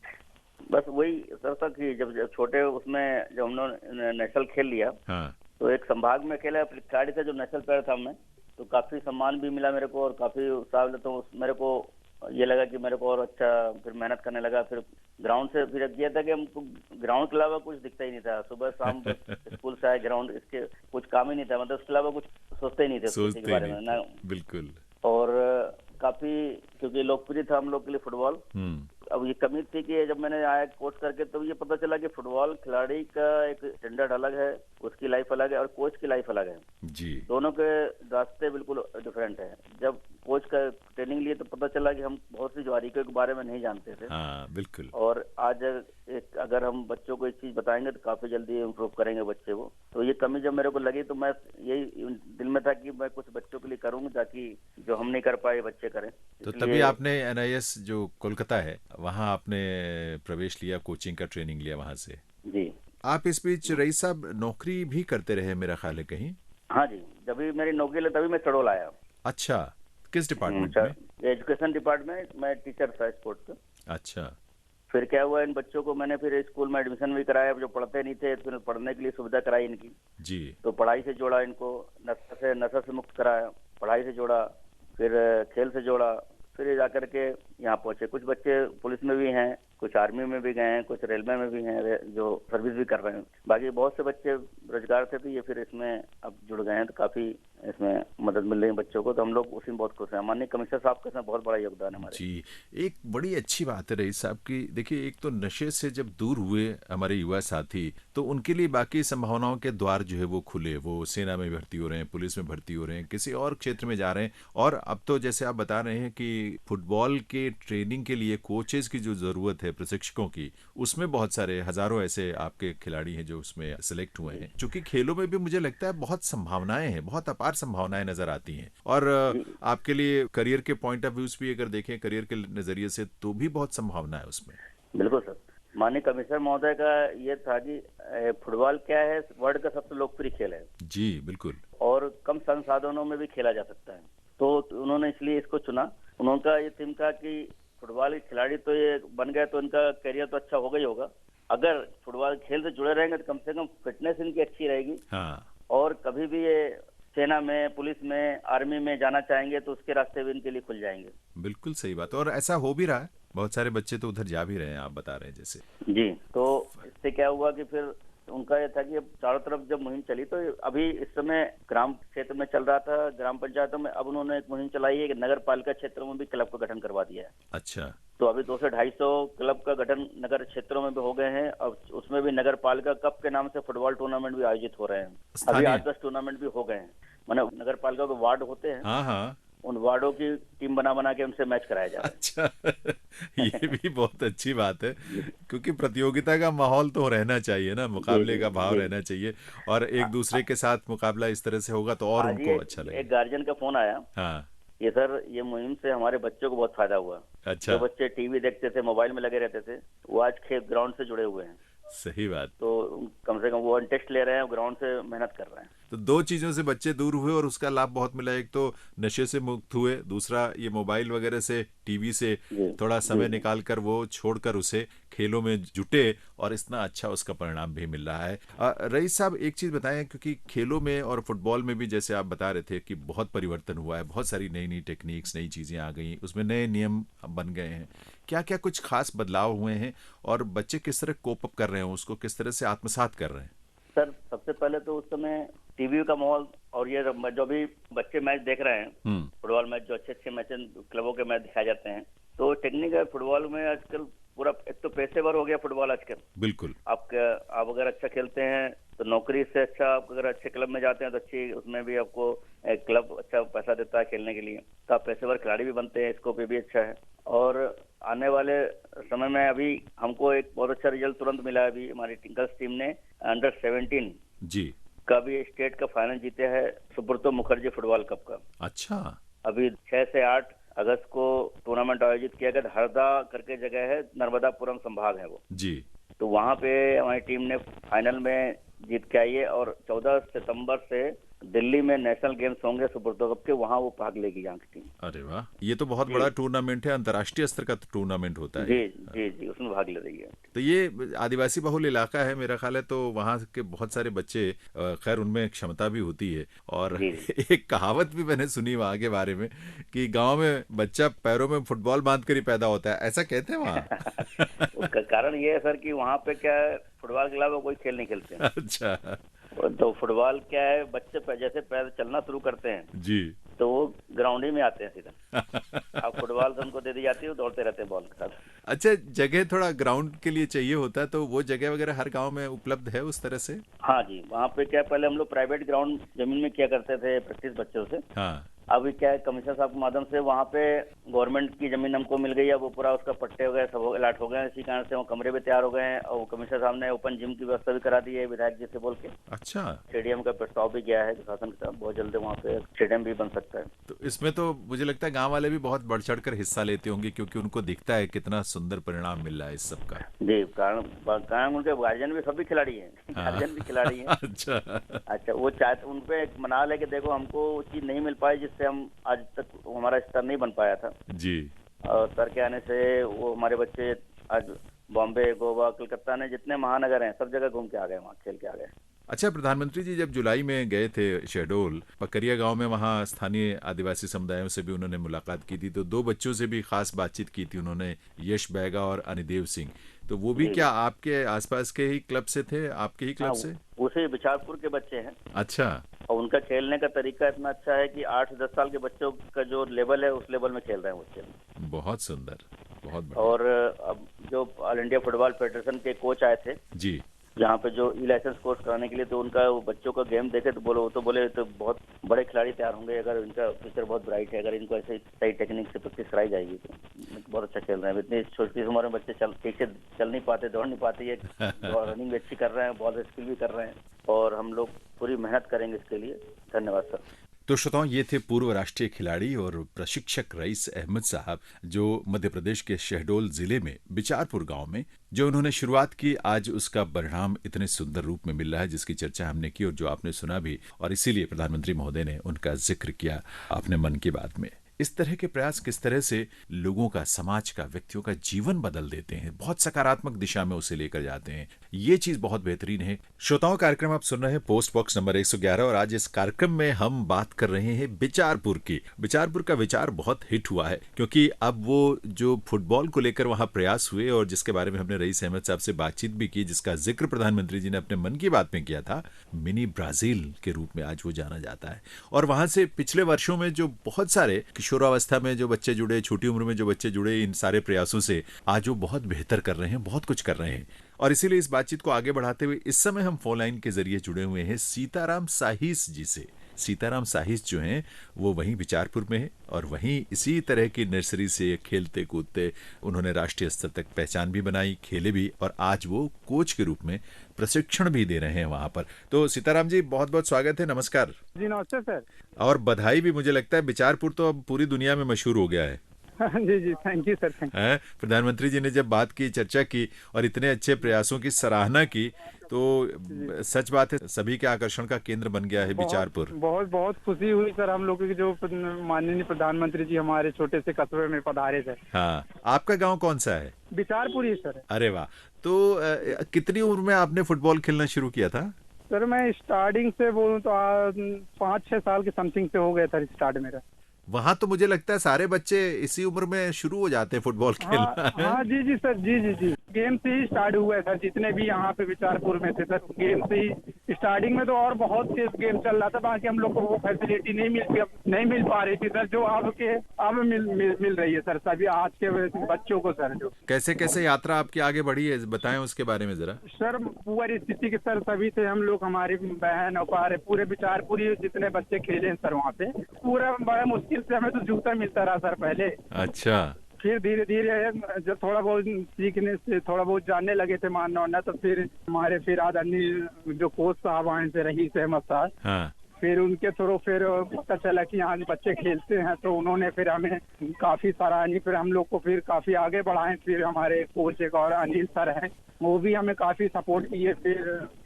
बस वही सर तक कि जब छोटे उसमें जब हमने नेशनल खेल लिया, हाँ, तो एक संभाग में खेला खिलाड़ी था जो नेशनल प्लेयर था मैं, तो काफी सम्मान भी मिला मेरे को और काफी उत्साह। तो मेरे को ये लगा कि मेरे को और अच्छा फिर मेहनत करने लगा। फिर ग्राउंड से फिर किया था कि हमको ग्राउंड के अलावा कुछ दिखता ही नहीं था। सुबह शाम स्कूल से आए, ग्राउंड इसके कुछ काम ही नहीं था, मतलब उसके अलावा कुछ सोचते ही नहीं थे के बारे में ना। बिल्कुल। और काफी क्योंकि लोकप्रिय था हम लोग के लिए फुटबॉल। अब ये कमी थी कि जब मैंने आया कोच करके, तो ये पता चला कि फुटबॉल खिलाड़ी का एक स्टैंडर्ड अलग है, उसकी लाइफ अलग है और कोच की लाइफ अलग है जी। दोनों के रास्ते बिल्कुल डिफरेंट है। जब कोच का ट्रेनिंग लिए तो पता चला कि हम बहुत सी बारीकियों के बारे में नहीं जानते थे। हाँ, बिल्कुल। और आज अगर हम बच्चों को एक चीज बताएंगे तो काफी जल्दी इम्प्रूव करेंगे बच्चे को। तो ये कमी जब मेरे को लगी, तो मैं यही दिल में था कि मैं कुछ बच्चों के लिए करूंगा, ताकि जो हम नहीं कर पाए बच्चे करें। तो तभी आपने NIS जो कोलकाता है, वहाँ आपने प्रवेश लिया, कोचिंग का ट्रेनिंग लिया वहाँ से। जी। आप इस बीच रईस साहब नौकरी भी करते रहे मेरा ख्याल है कहीं? हाँ जी, जब भी मेरी नौकरी लगी तभी मैं चड़ोल आया। अच्छा, किस डिपार्टमेंट में? एजुकेशन डिपार्टमेंट में टीचर था स्पोर्ट्स का। अच्छा। फिर क्या हुआ, इन बच्चों को मैंने फिर स्कूल में एडमिशन भी कराया, जो पढ़ते नहीं थे फिर पढ़ने के लिए सुविधा कराई इनकी। जी। तो पढ़ाई से जोड़ा इनको, नशा से मुक्त कराया, पढ़ाई से जोड़ा, फिर खेल से जोड़ा, फिर ये जाकर के यहाँ पहुंचे। कुछ बच्चे पुलिस में भी हैं, कुछ आर्मी में भी गए हैं, कुछ रेलवे में भी हैं जो सर्विस भी कर रहे हैं। बाकी बहुत से बच्चे रोजगार थे, तो ये फिर इसमें अब जुड़ गए हैं, तो काफी इसमें मदद मिल रही है बच्चों को। तो हम लोग उसी में बहुत खुश हैं। माननीय कमिश्नर साहब का इसमें बहुत बड़ा योगदान है हमारे। जी, एक बड़ी अच्छी बात है रईस साहब की। देखिए, एक तो नशे से जब दूर हुए हमारे युवा साथी, तो उनके लिए बाकी संभावनाओं के द्वार जो है वो खुले। वो सेना में भर्ती हो रहे हैं, पुलिस में भर्ती हो रहे हैं, किसी और क्षेत्र में जा रहे हैं। और अब तो जैसे आप बता रहे हैं कि फुटबॉल के ट्रेनिंग के लिए कोचेज की जो जरूरत है, प्रशिक्षकों की, उसमें बहुत सारे हजारों ऐसे आपके खिलाड़ी हैं जो उसमें सिलेक्ट हुए हैं। चूंकि खेलों में भी मुझे लगता है बहुत संभावनाएं हैं, बहुत अपार संभावनाएं नजर आती हैं। और आपके लिए करियर के पॉइंट ऑफ व्यू भी अगर देखें, करियर के नजरिए से, तो भी बहुत संभावना है उसमें। बिल्कुल सर। माननीय कमिश्नर महोदय का ये था कि फुटबॉल क्या है, वर्ल्ड का सबसे लोकप्रिय खेल है। जी बिल्कुल। और कम संसाधनों में भी खेला जा सकता है, तो उन्होंने इसलिए इसको चुना। उनका ये थीम था कि फुटबॉल के खिलाड़ी तो ये बन गए तो इनका करियर तो अच्छा होगा ही होगा, अगर फुटबॉल खेल से जुड़े रहेंगे तो कम से कम फिटनेस इनकी अच्छी रहेगी। हाँ। और कभी भी ये सेना में, पुलिस में, आर्मी में जाना चाहेंगे तो उसके रास्ते भी इनके लिए खुल जाएंगे। बिल्कुल सही बात। और ऐसा हो भी रहा है, बहुत सारे बच्चे तो उधर जा भी रहे हैं, आप बता रहे हैं जैसे। जी। तो इससे क्या हुआ कि फिर उनका ये था कि अब चारों तरफ जब मुहिम चली, तो अभी इस समय ग्राम क्षेत्र में चल रहा था, ग्राम पंचायतों में। अब उन्होंने एक मुहिम चलाई है कि नगर पालिका क्षेत्रों में भी क्लब का गठन करवा दिया है। अच्छा। तो अभी 200 से 250 क्लब का गठन नगर क्षेत्रों में भी हो गए हैं। अब उसमें भी नगर पालिका कप के नाम से फुटबॉल टूर्नामेंट भी आयोजित हो रहे हैं। अभी 8-10 टूर्नामेंट भी हो गए हैं। माने नगर पालिका के वार्ड होते हैं, हाँ हाँ, उन वार्डों की टीम बना के उनसे मैच कराया जा रहा है। अच्छा ये भी बहुत अच्छी बात है, क्योंकि प्रतियोगिता का माहौल तो रहना चाहिए ना, मुकाबले का भाव रहना चाहिए। और एक दूसरे के साथ मुकाबला इस तरह से होगा तो और उनको अच्छा लगेगा। एक गार्जियन का फोन आया। हाँ। ये सर, ये मुहिम से हमारे बच्चों को बहुत फायदा हुआ। अच्छा। जो बच्चे टीवी देखते थे, मोबाइल में लगे रहते थे, वो आज खेत ग्राउंड से जुड़े हुए हैं। सही बात। तो कम से कम वो टेस्ट ले रहे हैं, ग्राउंड से मेहनत कर रहे हैं। तो दो चीजों से बच्चे दूर हुए और उसका लाभ बहुत मिला। एक तो नशे से मुक्त हुए, दूसरा ये मोबाइल वगैरह से, टीवी से थोड़ा समय निकाल कर वो छोड़कर उसे खेलों में जुटे, और इतना अच्छा उसका परिणाम भी मिल रहा है। रईस साहब, एक चीज बताएं, क्योंकि खेलों में और फुटबॉल में भी जैसे आप बता रहे थे कि बहुत परिवर्तन हुआ है, बहुत सारी नई नई टेक्निक्स, नई चीजें आ गई, उसमें नए नियम बन गए हैं। क्या क्या कुछ खास बदलाव हुए हैं और बच्चे किस तरह कोप अप कर रहे हैं, उसको किस तरह से आत्मसात कर रहे हैं? सर, सबसे पहले तो उस समय टीवी का माहौल, और ये जो भी बच्चे मैच देख रहे हैं, फुटबॉल मैच, जो अच्छे अच्छे मैच क्लबों के मैच दिखाए जाते हैं, तो टेक्निक है फुटबॉल में आजकल पूरा। एक तो पेशेवर हो गया फुटबॉल आजकल। बिल्कुल। आप अगर अच्छा खेलते हैं तो नौकरी से अच्छा, आप अगर अच्छे क्लब में जाते हैं तो अच्छी, उसमें भी आपको एक क्लब अच्छा पैसा देता है खेलने के लिए, तो आप पेशेवर खिलाड़ी भी बनते हैं। स्कोप भी अच्छा है। और आने वाले समय में अभी हमको एक बहुत अच्छा रिजल्ट तुरंत मिला है। अभी हमारी गर्ल्स टीम ने अंडर 17 जी का भी स्टेट का फाइनल जीते हैं, सुब्रतो मुखर्जी फुटबॉल कप का। अच्छा। अभी 6 से 8 अगस्त को टूर्नामेंट आयोजित किया गया। हरदा करके जगह है, नर्मदापुरम संभाग है वो जी। तो वहाँ पे हमारी टीम ने फाइनल में जीत के आई है। और 14 सितंबर से दिल्ली में नेशनल गेम्स होंगे सुब्रतो कप के, वहाँ वो भाग लेगी यहाँ की टीम। अरे वाह, ये तो बहुत बड़ा टूर्नामेंट है, अंतर्राष्ट्रीय स्तर का टूर्नामेंट होता है। जी जी जी, उसमें भाग ले रही है। तो ये आदिवासी बहुल इलाका है मेरा ख्याल है, तो वहाँ के बहुत सारे बच्चे, खैर उनमें क्षमता भी होती है। और एक कहावत भी मैंने सुनी वहाँ के बारे में कि गाँव में बच्चा पैरों में फुटबॉल बांध कर ही पैदा होता है, ऐसा कहते हैं वहाँ। उसका कारण ये है सर कि वहाँ पे क्या है, फुटबॉल के अलावा कोई खेल नहीं खेलते हैं। अच्छा। तो फुटबॉल क्या है, बच्चे जैसे पैर चलना शुरू करते हैं जी, तो वो ग्राउंड ही में आते हैं सीधा। अब फुटबॉल तो उनको दे दी जाती है, वो दौड़ते रहते हैं बॉल के साथ। अच्छा, जगह थोड़ा ग्राउंड के लिए चाहिए होता है, तो वो जगह वगैरह हर गांव में उपलब्ध है उस तरह से? हाँ जी, वहाँ पे क्या, पहले हम लोग प्राइवेट ग्राउंड जमीन में किया करते थे प्रैक्टिस बच्चों से। हाँ। अभी क्या है, कमिश्नर साहब के माध्यम से वहाँ पे गवर्नमेंट की जमीन हमको मिल गई है। वो पूरा उसका पट्टे वगैरह सब अलॉट हो गए हैं, इसी कारण से वो कमरे भी तैयार हो गए हैं। और कमिश्नर साहब ने ओपन जिम की व्यवस्था भी करा दी है विधायक जी से बोल के। अच्छा। स्टेडियम का प्रस्ताव भी गया है शासन के साथ, बहुत जल्दी वहाँ पे स्टेडियम भी बन सकता है। तो इसमें तो मुझे लगता है गाँव वाले भी बहुत बढ़ चढ़ कर हिस्सा लेते होंगे, क्योंकि उनको दिखता है कितना सुंदर परिणाम मिल रहा है इस सब का। जी, कारण उनके गार्जियन भी सभी खिलाड़ी है, गार्जियन भी खिलाड़ी है। अच्छा। वो चाहते, उनपे एक मना ले कि देखो हमको वो चीज नहीं मिल पाई जिस जिससे हम आज तक हमारा स्तर नहीं बन पाया था। जी। और सर के आने से वो हमारे बच्चे आज बॉम्बे, गोवा, कलकत्ता ने जितने महानगर हैं सब जगह घूम के आ गए, वहाँ खेल के आ गए। अच्छा प्रधानमंत्री जी, जब जुलाई में गए थे शहडोल पकरिया गांव में, वहां स्थानीय आदिवासी समुदायों से भी उन्होंने मुलाकात की थी, तो दो बच्चों से भी खास बातचीत की थी उन्होंने, यश बैगा और अनिदेव सिंह। तो वो भी क्या आपके आसपास के ही क्लब से थे, आपके ही क्लब से? उसे बिचारपुर के बच्चे हैं। अच्छा। और उनका खेलने का तरीका इतना अच्छा है कि 8-10 साल के बच्चों का जो लेवल है उस लेवल में खेल रहे हैं बच्चे। बहुत सुंदर, बहुत बढ़िया। और अब जो ऑल इंडिया फुटबॉल फेडरेशन के कोच आए थे जी, यहाँ पे जो ई लाइसेंस कोर्स कराने के लिए, तो उनका वो बच्चों का गेम देखे तो बोले तो बहुत बड़े खिलाड़ी तैयार होंगे, अगर इनका फ्यूचर बहुत ब्राइट है, अगर इनको ऐसे सही टेक्निक से प्रैक्टिस कराई जाएगी तो बहुत अच्छा खेल रहे हैं। इतनी छोटी उम्र में बच्चे ठीक से चल नहीं पाते, दौड़ नहीं पाते, ये रनिंग भी अच्छी कर रहे हैं, बॉल स्किल भी कर रहे हैं, और हम लोग पूरी मेहनत करेंगे इसके लिए। धन्यवाद सर। तो श्रोताओं, ये थे पूर्व राष्ट्रीय खिलाड़ी और प्रशिक्षक रईस अहमद साहब, जो मध्य प्रदेश के शहडोल जिले में बिचारपुर गांव में जो उन्होंने शुरुआत की, आज उसका परिणाम इतने सुंदर रूप में मिल रहा है जिसकी चर्चा हमने की और जो आपने सुना भी, और इसीलिए प्रधानमंत्री महोदय ने उनका जिक्र किया अपने मन की बात में। इस तरह के प्रयास किस तरह से लोगों का, समाज का, व्यक्तियों का जीवन बदल देते हैं, बहुत सकारात्मक दिशा में उसे लेकर जाते हैं, ये चीज बहुत बेहतरीन है। श्रोताओं, कार्यक्रम आप सुन रहे हैं पोस्ट बॉक्स नंबर 111 और आज इस कार्यक्रम में हम बात कर रहे हैं बिचारपुर की। बिचारपुर का विचार बहुत हिट हुआ है क्योंकि अब वो जो फुटबॉल को लेकर वहां प्रयास हुए और जिसके बारे में हमने रईस अहमद साहब से बातचीत भी की, जिसका जिक्र प्रधानमंत्री जी ने अपने मन की बात में किया था, मिनी ब्राजील के रूप में आज वो जाना जाता है। और वहां से पिछले वर्षों में जो बहुत सारे किशोरावस्था में जो बच्चे जुड़े, छोटी उम्र में जो बच्चे जुड़े, इन सारे प्रयासों से आज वो बहुत बेहतर कर रहे हैं, बहुत कुछ कर रहे हैं। और इसीलिए इस बातचीत को आगे बढ़ाते हुए इस समय हम फोन लाइन के जरिए जुड़े हुए हैं सीताराम साहिस जी से। सीताराम साहिस जो हैं वो वहीं बिचारपुर में है और वहीं इसी तरह की नर्सरी से खेलते कूदते उन्होंने राष्ट्रीय स्तर तक पहचान भी बनाई, खेले भी, और आज वो कोच के रूप में प्रशिक्षण भी दे रहे हैं वहां पर। तो सीताराम जी, बहुत बहुत स्वागत है, नमस्कार जी। नमस्ते सर। और बधाई भी। मुझे लगता है बिचारपुर तो अब पूरी दुनिया में मशहूर हो गया है। जी जी, thank you sir, thank you. प्रधानमंत्री जी ने जब बात की, चर्चा की और इतने अच्छे प्रयासों की सराहना की, तो सच बात है सभी के आकर्षण का केंद्र बन गया है बिचारपुर। बहुत बहुत खुशी हुई सर हम लोग की जो माननीय प्रधानमंत्री जी हमारे छोटे से कस्बे में पधारे थे। हाँ, आपका गांव कौन सा है? बिचारपुर ही सर। अरे वाह। तो कितनी उम्र में आपने फुटबॉल खेलना शुरू किया था? सर मैं स्टार्टिंग से बोलूँ तो 5-6 साल के समथिंग से हो गया था स्टार्ट मेरा। वहाँ तो मुझे लगता है सारे बच्चे इसी उम्र में शुरू हो जाते हैं फुटबॉल खेलना। हाँ जी जी सर, जी जी जी, गेम से ही स्टार्ट हुआ है सर। जितने भी यहाँ पे बिचारपुर में थे सर, गेम से ही स्टार्टिंग में तो और बहुत तेज गेम चल रहा था, बाकी हम लोग को वो फैसिलिटी नहीं मिल पा रही थी सर, जो अब मिल रही है सर सभी आज के बच्चों को सर। जो कैसे यात्रा आपकी आगे बढ़ी है, बताएं उसके बारे में जरा। सर पूरी स्थिति के सर सभी थे हम लोग, हमारी बहन और पूरे बिचारपुर जितने बच्चे खेले हैं सर वहाँ पे, पूरा बड़ा मुश्किल से हमें तो जूता मिलता रहा सर पहले। अच्छा। फिर धीरे धीरे जब थोड़ा बहुत सीखने से थोड़ा बहुत जानने लगे थे मानना होना, तो फिर आदरणीय जो कोच साहब आए थे रईस अहमद साहब, हाँ। फिर उनके थ्रू फिर पता चला कि यहाँ बच्चे खेलते हैं, तो उन्होंने फिर हमें काफी सराहनीय, फिर हम लोग को फिर काफी आगे बढ़ाए। फिर हमारे कोच एक और अनिल सर हैं, वो भी हमें काफी सपोर्ट किए।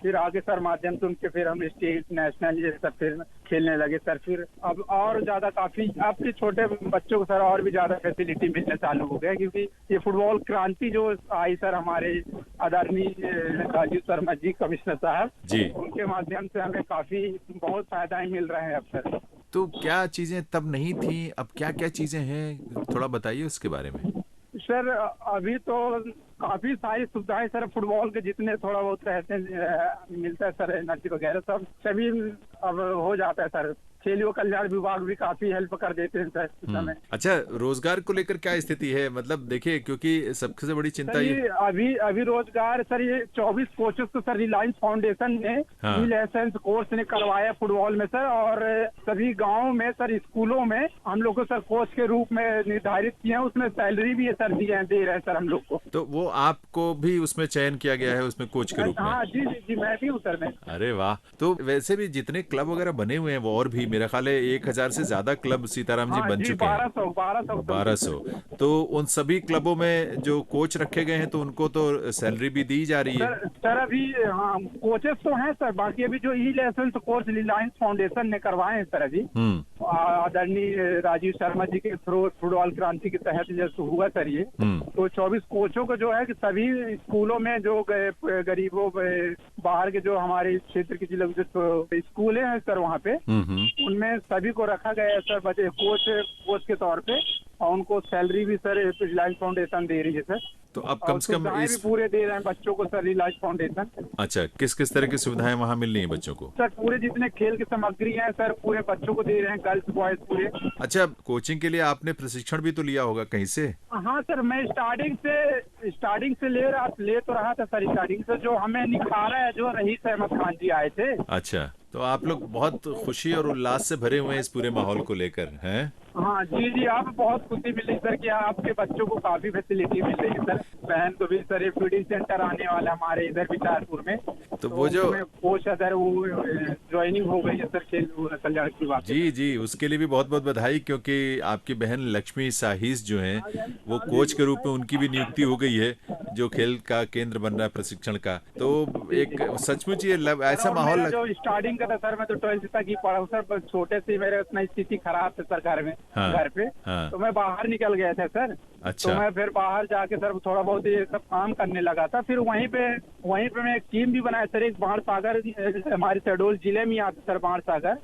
फिर आगे सर माध्यम से उनके फिर हम स्टेट नेशनल ये सब फिर खेलने लगे सर। फिर अब और ज्यादा काफी अब के छोटे बच्चों को सर और भी ज्यादा फैसिलिटी मिलने चालू हो गया, क्योंकि ये फुटबॉल क्रांति जो आई सर हमारे आदरणीय राजीव शर्मा जी कमिश्नर साहब जी, उनके माध्यम से हमें काफी बहुत फायदाएं मिल रहे हैं अब सर। तो क्या चीजें तब नहीं थी, अब क्या क्या चीजें हैं, थोड़ा बताइए उसके बारे में। सर अभी तो काफी सारी सुविधाएं सर फुटबॉल के जितने थोड़ा बहुत रहते हैं मिलता है सर, एनर्जी वगैरह सब सभी अब हो जाता है सर। खेल व कल्याण विभाग भी काफी हेल्प कर देते हैं सर इस समय। अच्छा, रोजगार को लेकर क्या स्थिति है? मतलब देखिए, क्योंकि सबसे बड़ी चिंता ये अभी रोजगार सर, ये 24 कोचेस तो सर रिलायंस फाउंडेशन ने ई लाइसेंस कोर्स ने करवाया फुटबॉल में सर, और सभी गाँव में सर स्कूलों में हम लोग को सर कोच के रूप में निर्धारित किए हैं, उसमें सैलरी भी सर दे रहे हैं सर हम लोग को। तो वो आपको भी उसमें चयन किया गया है उसमें कोच के रूप में? हाँ जी जी जी, मैं भी हूँ सर में। अरे वाह। तो वैसे भी जितने क्लब वगैरह बने हुए हैं वो और भी मेरा ख्याल है 1000 से ज्यादा क्लब सीताराम जी हाँ बन जी, चुके हैं। 1200 1200। तो उन सभी क्लबों में जो कोच रखे गए हैं तो उनको तो सैलरी भी दी जा रही है? सर अभी हाँ कोचेस तो हैं सर, बाकी अभी जो ई लाइसेंस कोर्स रिलायंस फाउंडेशन ने करवाए हैं सर अभी आदरणीय राजीव शर्मा जी के थ्रू फुटबॉल क्रांति के तहत जैसे हुआ सर ये। तो 24 कोचों को जो है कि सभी स्कूलों में जो गरीबों बाहर के जो हमारे क्षेत्र के जिले जो स्कूल हैं सर वहाँ पे उनमें सभी को रखा गया है सर बच्चे कोच के तौर पे, और उनको सैलरी भी सर रिलायंस फाउंडेशन दे रही है सर। तो अब कम से कम भी पूरे दे रहे हैं बच्चों को सर रिलायंस फाउंडेशन। अच्छा, किस किस तरह की सुविधाएं वहाँ मिल रही हैं बच्चों को? सर पूरे जितने खेल की सामग्री है सर पूरे बच्चों को दे रहे हैं, गर्ल्स बॉयज पूरे। अच्छा, कोचिंग के लिए आपने प्रशिक्षण भी तो लिया होगा कहीं से? हाँ सर, मैं स्टार्टिंग से ले तो रहा था सर। स्टार्टिंग से जो हमें निखारा है जो रईस अहमद खान जी आए थे। अच्छा, तो आप लोग बहुत खुशी और उल्लास से भरे हुए हैं इस पूरे माहौल को लेकर, हैं? हाँ जी जी, आप बहुत खुशी मिली सर कि आपके बच्चों को काफी फैसिलिटी मिल रही है सर। बहन को भी सर एक फीडिंग सेंटर आने वाला हमारे इधर बिचारपुर में, तो वो जो कोच है सर वो ज्वाइनिंग हो गई है सर खेल कल्याण की बात। जी जी, उसके लिए भी बहुत बहुत बधाई, क्योंकि आपकी बहन लक्ष्मी साहिस जो हैं वो कोच के रूप में उनकी भी नियुक्ति हो गई है जो खेल का केंद्र बन रहा है प्रशिक्षण का। तो एक सचमुच ये ऐसा माहौल जो स्टार्टिंग का था सर, मैं तो 12th तक ही पढ़ा हूँ सर। छोटे से मेरे उतना स्थिति खराब थी सर घर में। हाँ, घर पे तो मैं बाहर निकल गया था सर। अच्छा। तो मैं फिर बाहर जाके सर थोड़ा बहुत ये सब काम करने लगा था। फिर वहीं पे मैं एक टीम भी बनाया सर। एक बाढ़ सागर हमारे शहडोल जिले में आता सर, बाढ़ सागर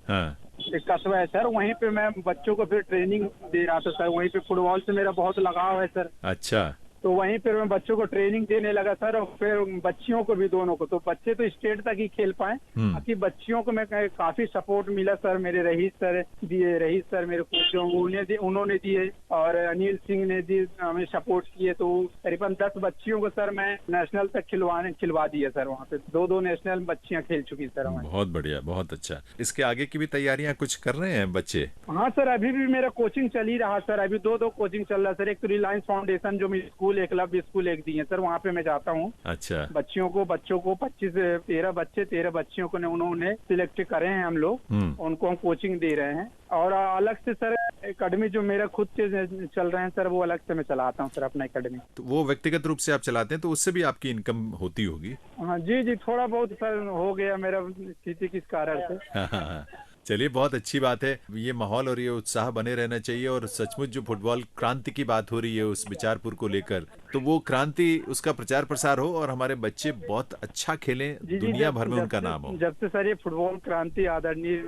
एक कस्बा है सर। वहीं पे मैं बच्चों को फिर ट्रेनिंग दे रहा था सर। वहीं पे फुटबॉल से मेरा बहुत लगाव है सर। अच्छा। तो वहीं पर मैं बच्चों को ट्रेनिंग देने लगा सर, और फिर बच्चियों को भी, दोनों को। तो बच्चे तो स्टेट तक ही खेल पाए, बाकी बच्चियों को मैं काफी सपोर्ट मिला सर। मेरे रईस सर मेरे कोच उन्होंने दिए, और अनिल सिंह ने दी, हमें सपोर्ट किए। तो करीबन 10 बच्चियों को सर मैं नेशनल तक खिलवा दिया सर। वहाँ पे 2 नेशनल बच्चियाँ खेल चुकी सर। बहुत बढ़िया, बहुत अच्छा। इसके आगे की भी तैयारियां कुछ कर रहे हैं बच्चे? हाँ सर, अभी भी मेरा कोचिंग चल ही रहा सर। अभी 2 कोचिंग चल रहा सर। एक तो रिलायंस फाउंडेशन जो मेरी स्कूल एकलव्य स्कूल एक दी है सर, वहाँ पे मैं जाता हूँ। अच्छा। बच्चों को 13 बच्चियों को उन्होंने सिलेक्ट करे हैं हम लोग, उनको हम कोचिंग दे रहे हैं। और अलग से सर एकेडमी जो मेरा खुद से चल रहे हैं सर, वो अलग से मैं चलाता हूँ सर अपना एकेडमी। तो वो व्यक्तिगत रूप से आप चलाते हैं, तो उससे भी आपकी इनकम होती होगी? हाँ जी जी, थोड़ा बहुत सर हो गया मेरा स्थिति किस कारण से। चलिए, बहुत अच्छी बात है। ये माहौल और ये उत्साह बने रहना चाहिए। और सचमुच जो फुटबॉल क्रांति की बात हो रही है उस बिचारपुर को लेकर, तो वो क्रांति, उसका प्रचार प्रसार हो और हमारे बच्चे बहुत अच्छा खेलें, दुनिया भर में उनका नाम हो। जब से सर ये फुटबॉल क्रांति आदरणीय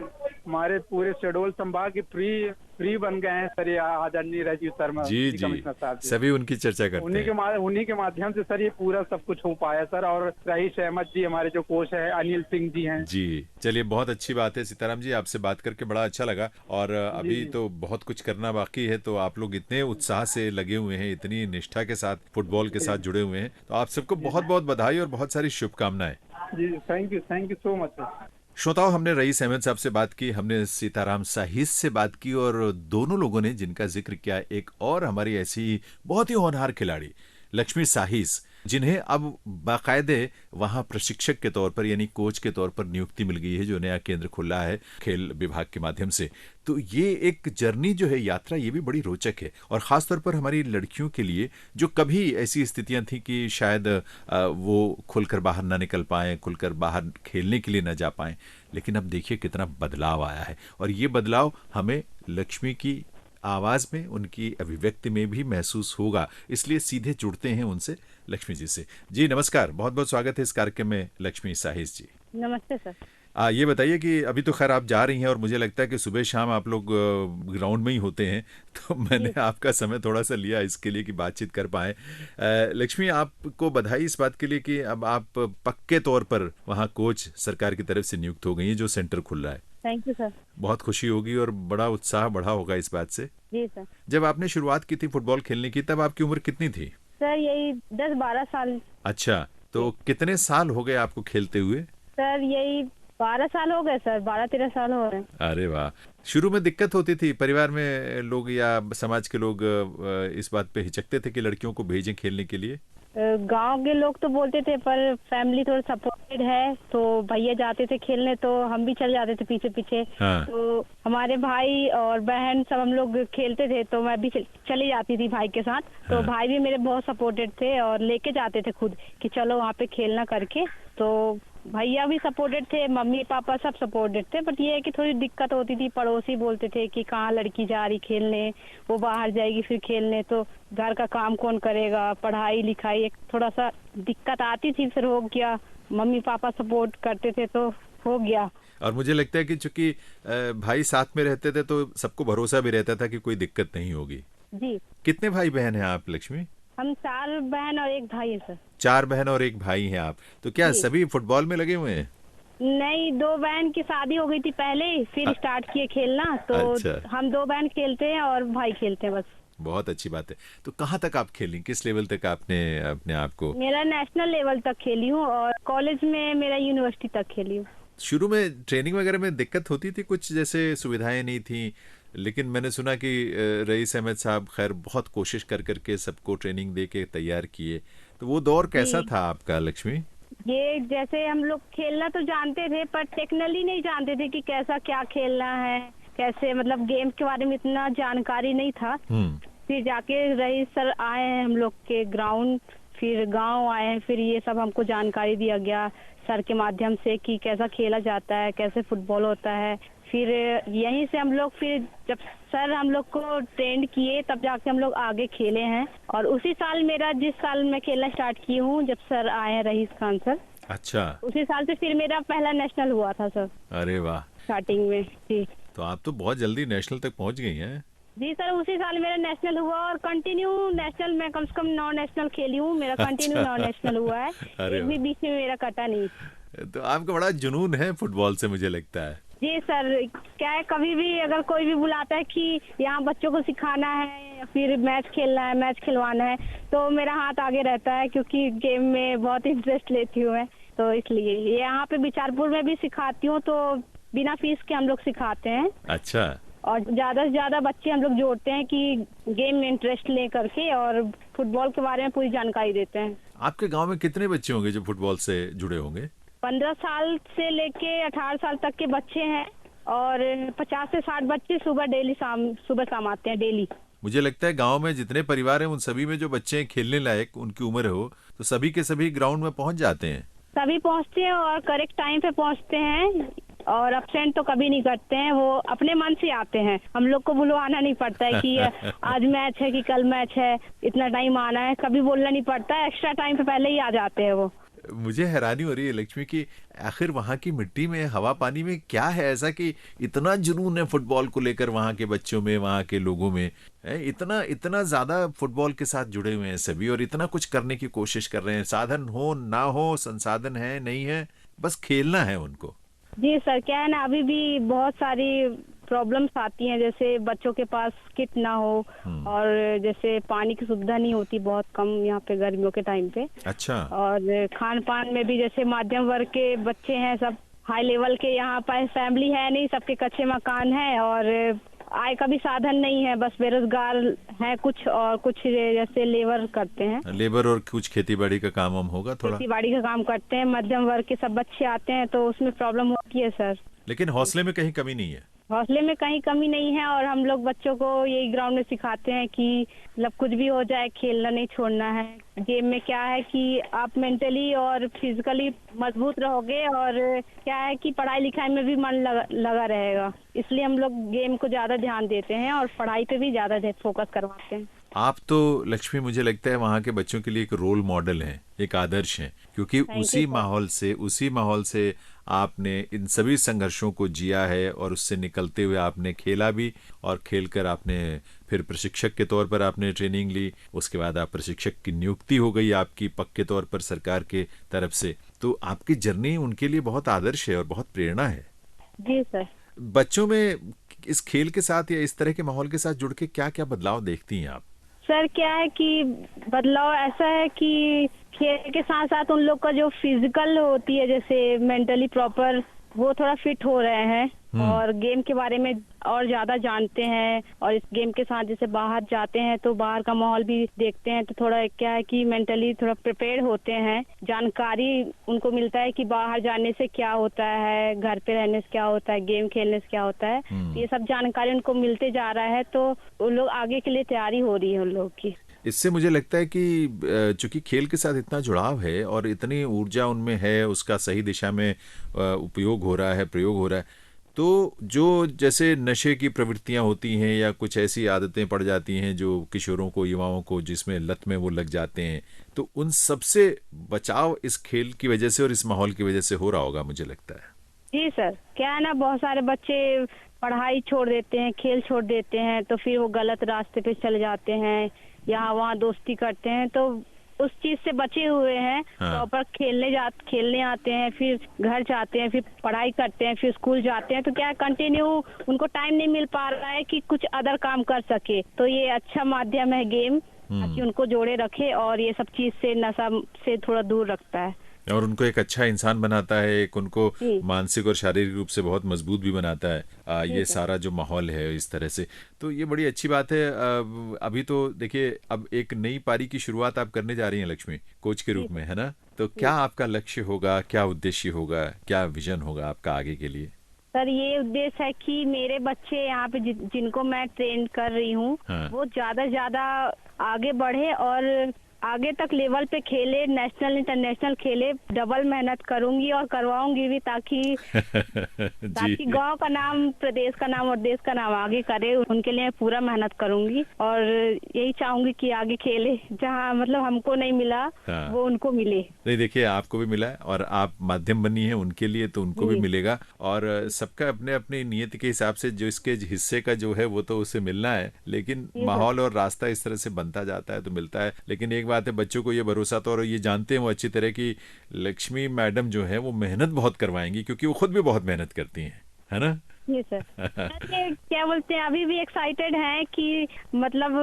हमारे पूरे शहडोल संभाग के फ्री बन गए हैं सर, ये आदरणीय राजीव शर्मा जी जी, सभी उनकी चर्चा करते हैं। उन्हीं के माध्यम से सर ये पूरा सब कुछ हो पाया सर। और रईस अहमद जी हमारे जो कोच है, अनिल सिंह जी हैं। जी, चलिए, बहुत अच्छी बात है। सीताराम जी, आपसे बात करके बड़ा अच्छा लगा। और अभी तो बहुत कुछ करना बाकी है। तो आप लोग इतने उत्साह से लगे हुए हैं, इतनी निष्ठा के साथ फुटबॉल के साथ जुड़े हुए हैं, तो आप सबको बहुत बहुत बधाई और बहुत सारी शुभकामनाएं। जी, thank you so much sir. श्रोताओं, हमने रईस अहमद साहब से बात की, हमने सीताराम साहिस से बात की, और दोनों लोगों ने जिनका जिक्र किया, एक और हमारी ऐसी बहुत ही होनहार खिलाड़ी लक्ष्मी साहिस, जिन्हें अब बाकायदे वहां प्रशिक्षक के तौर पर यानी कोच के तौर पर नियुक्ति मिल गई है, जो नया केंद्र खुला है खेल विभाग के माध्यम से। तो ये एक जर्नी जो है, यात्रा, ये भी बड़ी रोचक है। और खासतौर पर हमारी लड़कियों के लिए, जो कभी ऐसी स्थितियां थी कि शायद वो खुलकर बाहर ना निकल पाए, खुलकर बाहर खेलने के लिए ना जा पाए, लेकिन अब देखिए कितना बदलाव आया है। और ये बदलाव हमें लक्ष्मी की आवाज में, उनकी अभिव्यक्ति में भी महसूस होगा। इसलिए सीधे जुड़ते हैं उनसे, लक्ष्मी जी से। जी नमस्कार, बहुत बहुत स्वागत है इस कार्यक्रम में लक्ष्मी साहिस जी। नमस्ते सर। ये बताइए कि अभी तो खैर आप जा रही हैं, और मुझे लगता है कि सुबह शाम आप लोग ग्राउंड में ही होते हैं, तो मैंने आपका समय थोड़ा सा लिया इसके लिए कि बातचीत कर पाए। लक्ष्मी, आपको बधाई इस बात के लिए कि अब आप पक्के तौर पर वहाँ कोच सरकार की तरफ से नियुक्त हो गई हैं, जो सेंटर खुल रहा है। Thank you sir. बहुत खुशी होगी और बड़ा उत्साह बढ़ा होगा इस बात से। जी सर। जब आपने शुरुआत की थी फुटबॉल खेलने की, तब आपकी उम्र कितनी थी? सर यही 10-12 साल। अच्छा, तो कितने साल हो गए आपको खेलते हुए? सर यही 12 साल हो गए सर, 12-13 साल हो रहे हैं। अरे वाह। शुरू में दिक्कत होती थी, परिवार में लोग या समाज के लोग इस बात पे हिचकते थे कि लड़कियों को भेजें खेलने के लिए? गांव के लोग तो बोलते थे, पर फैमिली थोड़ा सपोर्टेड है, तो भैया जाते थे खेलने तो हम भी चले जाते थे पीछे पीछे। हाँ। तो हमारे भाई और बहन सब हम लोग खेलते थे, तो मैं भी चली जाती थी भाई के साथ। तो हाँ। भाई भी मेरे बहुत सपोर्टेड थे और लेके जाते थे खुद कि चलो वहाँ पे खेलना करके। तो भैया भी सपोर्टेड थे, मम्मी पापा सब सपोर्टेड थे, बट ये है कि थोड़ी दिक्कत होती थी। पड़ोसी बोलते थे कि कहाँ लड़की जा रही खेलने, वो बाहर जाएगी फिर खेलने, तो घर का काम कौन करेगा, पढ़ाई लिखाई, एक थोड़ा सा दिक्कत आती थी। फिर हो गया, मम्मी पापा सपोर्ट करते थे तो हो गया। और मुझे लगता है कि चूंकि भाई साथ में रहते थे तो सबको भरोसा भी रहता था कि कोई दिक्कत नहीं होगी। जी, कितने भाई बहन हैं आप लक्ष्मी? हम 4 बहन और 1 भाई है सर। 4 बहन और 1 भाई हैं आप। तो क्या जी। सभी फुटबॉल में लगे हुए हैं? नहीं, 2 बहन की शादी हो गई थी पहले, फिर स्टार्ट किए खेलना। तो अच्छा। हम 2 बहन खेलते हैं और भाई खेलते हैं बस। बहुत अच्छी बात है। तो कहाँ तक आप खेली, किस लेवल तक आपने अपने आप को? मेरा नेशनल लेवल तक खेली हूँ और कॉलेज में मेरा यूनिवर्सिटी तक खेली हूँ। शुरू में ट्रेनिंग वगैरह में दिक्कत होती थी कुछ, जैसे सुविधाएं नहीं थी, लेकिन मैंने सुना कि रईस अहमद साहब खैर बहुत कोशिश कर करके सबको ट्रेनिंग दे के तैयार किए। तो वो दौर कैसा था आपका लक्ष्मी? ये जैसे हम लोग खेलना तो जानते थे, पर टेक्निकली नहीं जानते थे कि कैसा क्या खेलना है, कैसे मतलब गेम के बारे में इतना जानकारी नहीं था। फिर जाके रईस सर आए हैं हम लोग के ग्राउंड, फिर गांव आए हैं, फिर ये सब हमको जानकारी दिया गया सर के माध्यम से कि कैसा खेला जाता है, कैसे फुटबॉल होता है। फिर यहीं से हम लोग, फिर जब सर हम लोग को ट्रेन किए तब जाके हम लोग आगे खेले हैं। और उसी साल मेरा, जिस साल मैं खेलना स्टार्ट की हूँ, जब सर आए हैं रईस खान सर, अच्छा, उसी साल से फिर मेरा पहला नेशनल हुआ था सर। अरे वाह, स्टार्टिंग में जी। तो आप तो बहुत जल्दी नेशनल तक पहुंच गई हैं। जी सर, उसी साल मेरा नेशनल हुआ और कंटिन्यू नेशनल में कम से कम 9 नेशनल खेली हूँ। मेरा कंटिन्यू 9 नेशनल हुआ है, अरे एक भी बीच में मेरा कटा नहीं। तो आपका बड़ा जुनून है फुटबॉल से, मुझे लगता है। जी सर, क्या है, कभी भी अगर कोई भी बुलाता है कि यहाँ बच्चों को सिखाना है या फिर मैच खेलना है, मैच खिलवाना है, तो मेरा हाथ आगे रहता है, क्योंकि गेम में बहुत इंटरेस्ट लेती हूँ मैं। तो इसलिए यहाँ पे बिचारपुर में भी सिखाती हूँ, तो बिना फीस के हम लोग सिखाते हैं। अच्छा। और ज्यादा से ज्यादा बच्चे हम लोग जोड़ते हैं कि गेम में इंटरेस्ट ले करके और फुटबॉल के बारे में पूरी जानकारी देते हैं। आपके गांव में कितने बच्चे होंगे जो फुटबॉल से जुड़े होंगे? 15 साल से लेके 18 साल तक के बच्चे हैं और 50 से 60 बच्चे सुबह शाम आते हैं डेली। मुझे लगता है गांव में जितने परिवार हैं उन सभी में जो बच्चे खेलने लायक उनकी उम्र हो, तो सभी के सभी ग्राउंड में पहुंच जाते हैं। सभी पहुंचते हैं और करेक्ट टाइम पे पहुंचते हैं और अब्सेंट तो कभी नहीं करते हैं। वो अपने मन से आते हैं, हम लोग को बुलवाना नहीं पड़ता है कि आज मैच है कि कल मैच है, इतना टाइम आना है, कभी बोलना नहीं पड़ता है। एक्स्ट्रा टाइम पे पहले ही आ जाते हैं वो। मुझे हैरानी हो रही है लक्ष्मी कि आखिर वहाँ की मिट्टी में, हवा पानी में क्या है ऐसा कि इतना जुनून है फुटबॉल को लेकर वहाँ के बच्चों में, वहाँ के लोगों में, इतना इतना ज्यादा फुटबॉल के साथ जुड़े हुए हैं सभी और इतना कुछ करने की कोशिश कर रहे हैं। साधन हो ना हो, संसाधन है नहीं है, बस खेलना है उनको। जी सर, क्या है ना, अभी भी बहुत सारी प्रॉब्लम्स आती हैं, जैसे बच्चों के पास किट ना हो और जैसे पानी की सुविधा नहीं होती, बहुत कम यहाँ पे गर्मियों के टाइम पे। अच्छा। और खान पान में भी जैसे मध्यम वर्ग के बच्चे हैं, सब हाई लेवल के, यहाँ पर फैमिली है नहीं, सबके कच्चे मकान है और आय का भी साधन नहीं है, बस बेरोजगार है कुछ और कुछ जैसे लेबर करते हैं, लेबर और कुछ खेती बाड़ी का काम हम होगा, थोड़ा खेती बाड़ी का काम करते हैं। मध्यम वर्ग के सब बच्चे आते हैं तो उसमें प्रॉब्लम होती है सर। लेकिन हौसले में कहीं कमी नहीं है। हौसले में कहीं कमी नहीं है और हम लोग बच्चों को यही ग्राउंड में सिखाते हैं कि मतलब कुछ भी हो जाए खेलना नहीं छोड़ना है। गेम में क्या है कि आप मेंटली और फिजिकली मजबूत रहोगे और क्या है कि पढ़ाई लिखाई में भी मन लगा रहेगा, इसलिए हम लोग गेम को ज्यादा ध्यान देते हैं और पढ़ाई पे भी ज्यादा फोकस करवाते हैं। आप तो लक्ष्मी मुझे लगता है वहाँ के बच्चों के लिए एक रोल मॉडल हैं, एक आदर्श हैं, क्योंकि उसी माहौल से आपने इन सभी संघर्षों को जिया है और उससे निकलते हुए आपने खेला भी और खेलकर आपने फिर प्रशिक्षक के तौर पर आपने ट्रेनिंग ली। उसके बाद आप प्रशिक्षक की नियुक्ति हो गई आपकी पक्के तौर पर सरकार के तरफ से। तो आपकी जर्नी उनके लिए बहुत आदर्श है और बहुत प्रेरणा है। जी सर। बच्चों में इस खेल के साथ या इस तरह के माहौल के साथ जुड़ के क्या क्या बदलाव देखती हैं आप? सर क्या है कि बदलाव ऐसा है कि खेल के साथ साथ उन लोग का जो फिजिकल होती है, जैसे मेंटली प्रॉपर, वो थोड़ा फिट हो रहे हैं और गेम के बारे में और ज्यादा जानते हैं। और इस गेम के साथ जैसे बाहर जाते हैं तो बाहर का माहौल भी देखते हैं, तो थोड़ा क्या है कि मेंटली थोड़ा प्रिपेयर होते हैं, जानकारी उनको मिलता है कि बाहर जाने से क्या होता है, घर पे रहने से क्या होता है, गेम खेलने से क्या होता है। ये सब जानकारी उनको मिलते जा रहा है, तो उन लोग आगे के लिए तैयारी हो रही है उन लोग की। इससे मुझे लगता है कि चूंकि खेल के साथ इतना जुड़ाव है और इतनी ऊर्जा उनमें है, उसका सही दिशा में उपयोग हो रहा है, प्रयोग हो रहा है, तो जो जैसे नशे की प्रवृत्तियां होती हैं या कुछ ऐसी आदतें पड़ जाती हैं जो किशोरों को, युवाओं को, जिसमें लत में वो लग जाते हैं, तो उन सबसे बचाव इस खेल की वजह से और इस माहौल की वजह से हो रहा होगा, मुझे लगता है। जी सर, क्या है ना, बहुत सारे बच्चे पढ़ाई छोड़ देते हैं, खेल छोड़ देते हैं, तो फिर वो गलत रास्ते पे चले जाते हैं, यहाँ वहाँ दोस्ती करते हैं, तो उस चीज से बचे हुए हैं। प्रॉपर खेलने आते हैं, फिर घर जाते हैं, फिर पढ़ाई करते हैं, फिर स्कूल जाते हैं, तो क्या कंटिन्यू उनको टाइम नहीं मिल पा रहा है कि कुछ अदर काम कर सके। तो ये अच्छा माध्यम है गेम, ताकि उनको जोड़े रखे और ये सब चीज से, नशा से थोड़ा दूर रखता है और उनको एक अच्छा इंसान बनाता है, एक उनको मानसिक और शारीरिक रूप से बहुत मजबूत भी बनाता है। ये सारा जो माहौल है इस तरह से, तो ये बड़ी अच्छी बात है। अभी तो देखिए, अब एक नई पारी की शुरुआत आप करने जा रही हैं लक्ष्मी, कोच के रूप में, है ना? तो क्या आपका लक्ष्य होगा, क्या उद्देश्य होगा, क्या विजन होगा आपका आगे के लिए? सर, ये उद्देश्य है कि मेरे बच्चे यहाँ पे जिनको मैं ट्रेन कर रही हूँ, वो ज्यादा से ज्यादा आगे बढ़े और आगे तक लेवल पे खेले, नेशनल इंटरनेशनल खेले। डबल मेहनत करूंगी और करवाऊंगी भी, ताकि गांव का नाम, प्रदेश का नाम और देश का नाम आगे करे। उनके लिए पूरा मेहनत करूंगी और यही चाहूंगी कि आगे खेले, जहां मतलब हमको नहीं मिला वो उनको मिले। नहीं, देखिए, आपको भी मिला है और आप माध्यम बनी है उनके लिए, तो उनको भी मिलेगा। और सबका अपने अपनी नियत के हिसाब से जो इसके हिस्से का जो है वो तो उसे मिलना है, लेकिन माहौल और रास्ता इस तरह से बनता जाता है तो मिलता है। लेकिन एक बात है, बच्चों को ये भरोसा तो, और ये जानते हैं वो अच्छी तरह की, लक्ष्मी मैडम जो है वो मेहनत बहुत करवाएंगी, क्योंकि वो खुद भी बहुत मेहनत करती हैं, है ना? जी सर। क्या बोलते हैं, अभी भी एक्साइटेड हैं कि मतलब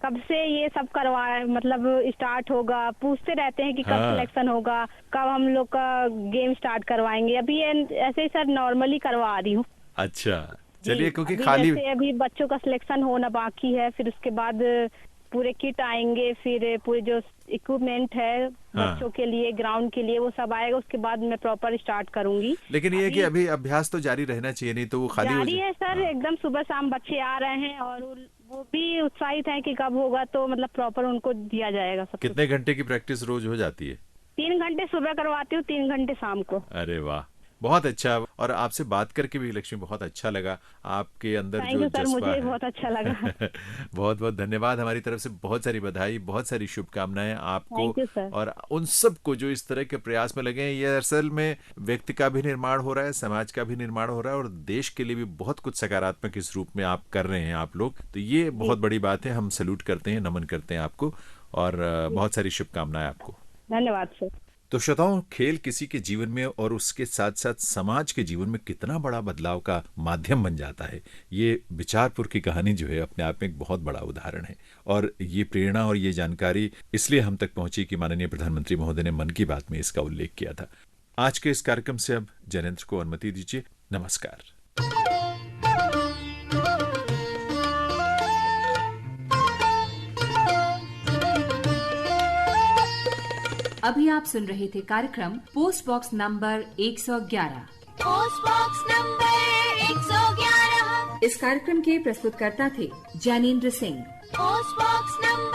कब से ये सब करवाए, मतलब स्टार्ट होगा। पूछते रहते हैं कि कब सिलेक्शन होगा, कब हम लोग का गेम स्टार्ट करवाएंगे। अभी ऐसे ही सर नॉर्मली करवा रही हूँ। अच्छा, चलिए, क्योंकि खाली अभी बच्चों का सिलेक्शन होना बाकी है, फिर उसके बाद पूरे किट आएंगे, फिर पूरे जो इक्विपमेंट है बच्चों के लिए, ग्राउंड के लिए, वो सब आएगा। उसके बाद मैं प्रॉपर स्टार्ट करूंगी। लेकिन ये है कि अभी अभ्यास तो जारी रहना चाहिए, नहीं तो वो खाली जारी है सर। एकदम सुबह शाम बच्चे आ रहे हैं और वो भी उत्साहित हैं कि कब होगा, तो मतलब प्रॉपर उनको दिया जाएगा सब। कितने घंटे की प्रैक्टिस रोज हो जाती है? 3 घंटे सुबह करवाती हूँ, 3 घंटे शाम को। अरे वाह, बहुत अच्छा। और आपसे बात करके भी लक्ष्मी बहुत अच्छा लगा, आपके अंदर जो जज्बा मुझे है। बहुत अच्छा लगा। बहुत बहुत धन्यवाद, हमारी तरफ से बहुत सारी बधाई, बहुत सारी शुभकामनाएं आपको और उन सब को जो इस तरह के प्रयास में लगे हैं। ये असल में व्यक्ति का भी निर्माण हो रहा है, समाज का भी निर्माण हो रहा है और देश के लिए भी बहुत कुछ सकारात्मक इस रूप में आप कर रहे हैं आप लोग। तो ये बहुत बड़ी बात है, हम सैल्यूट करते हैं, नमन करते हैं आपको और बहुत सारी शुभकामनाएं आपको। धन्यवाद सर। तो श्रोताओं, खेल किसी के जीवन में और उसके साथ साथ समाज के जीवन में कितना बड़ा बदलाव का माध्यम बन जाता है, ये बिचारपुर की कहानी जो है अपने आप में एक बहुत बड़ा उदाहरण है। और ये प्रेरणा और ये जानकारी इसलिए हम तक पहुंची कि माननीय प्रधानमंत्री महोदय ने मन की बात में इसका उल्लेख किया था। आज के इस कार्यक्रम से अब जयेंद्र को अनुमति दीजिए। नमस्कार। अभी आप सुन रहे थे कार्यक्रम post box number 111। Post box number 111। इस कार्यक्रम के प्रस्तुतकर्ता थे Jainendra Singh. Post box number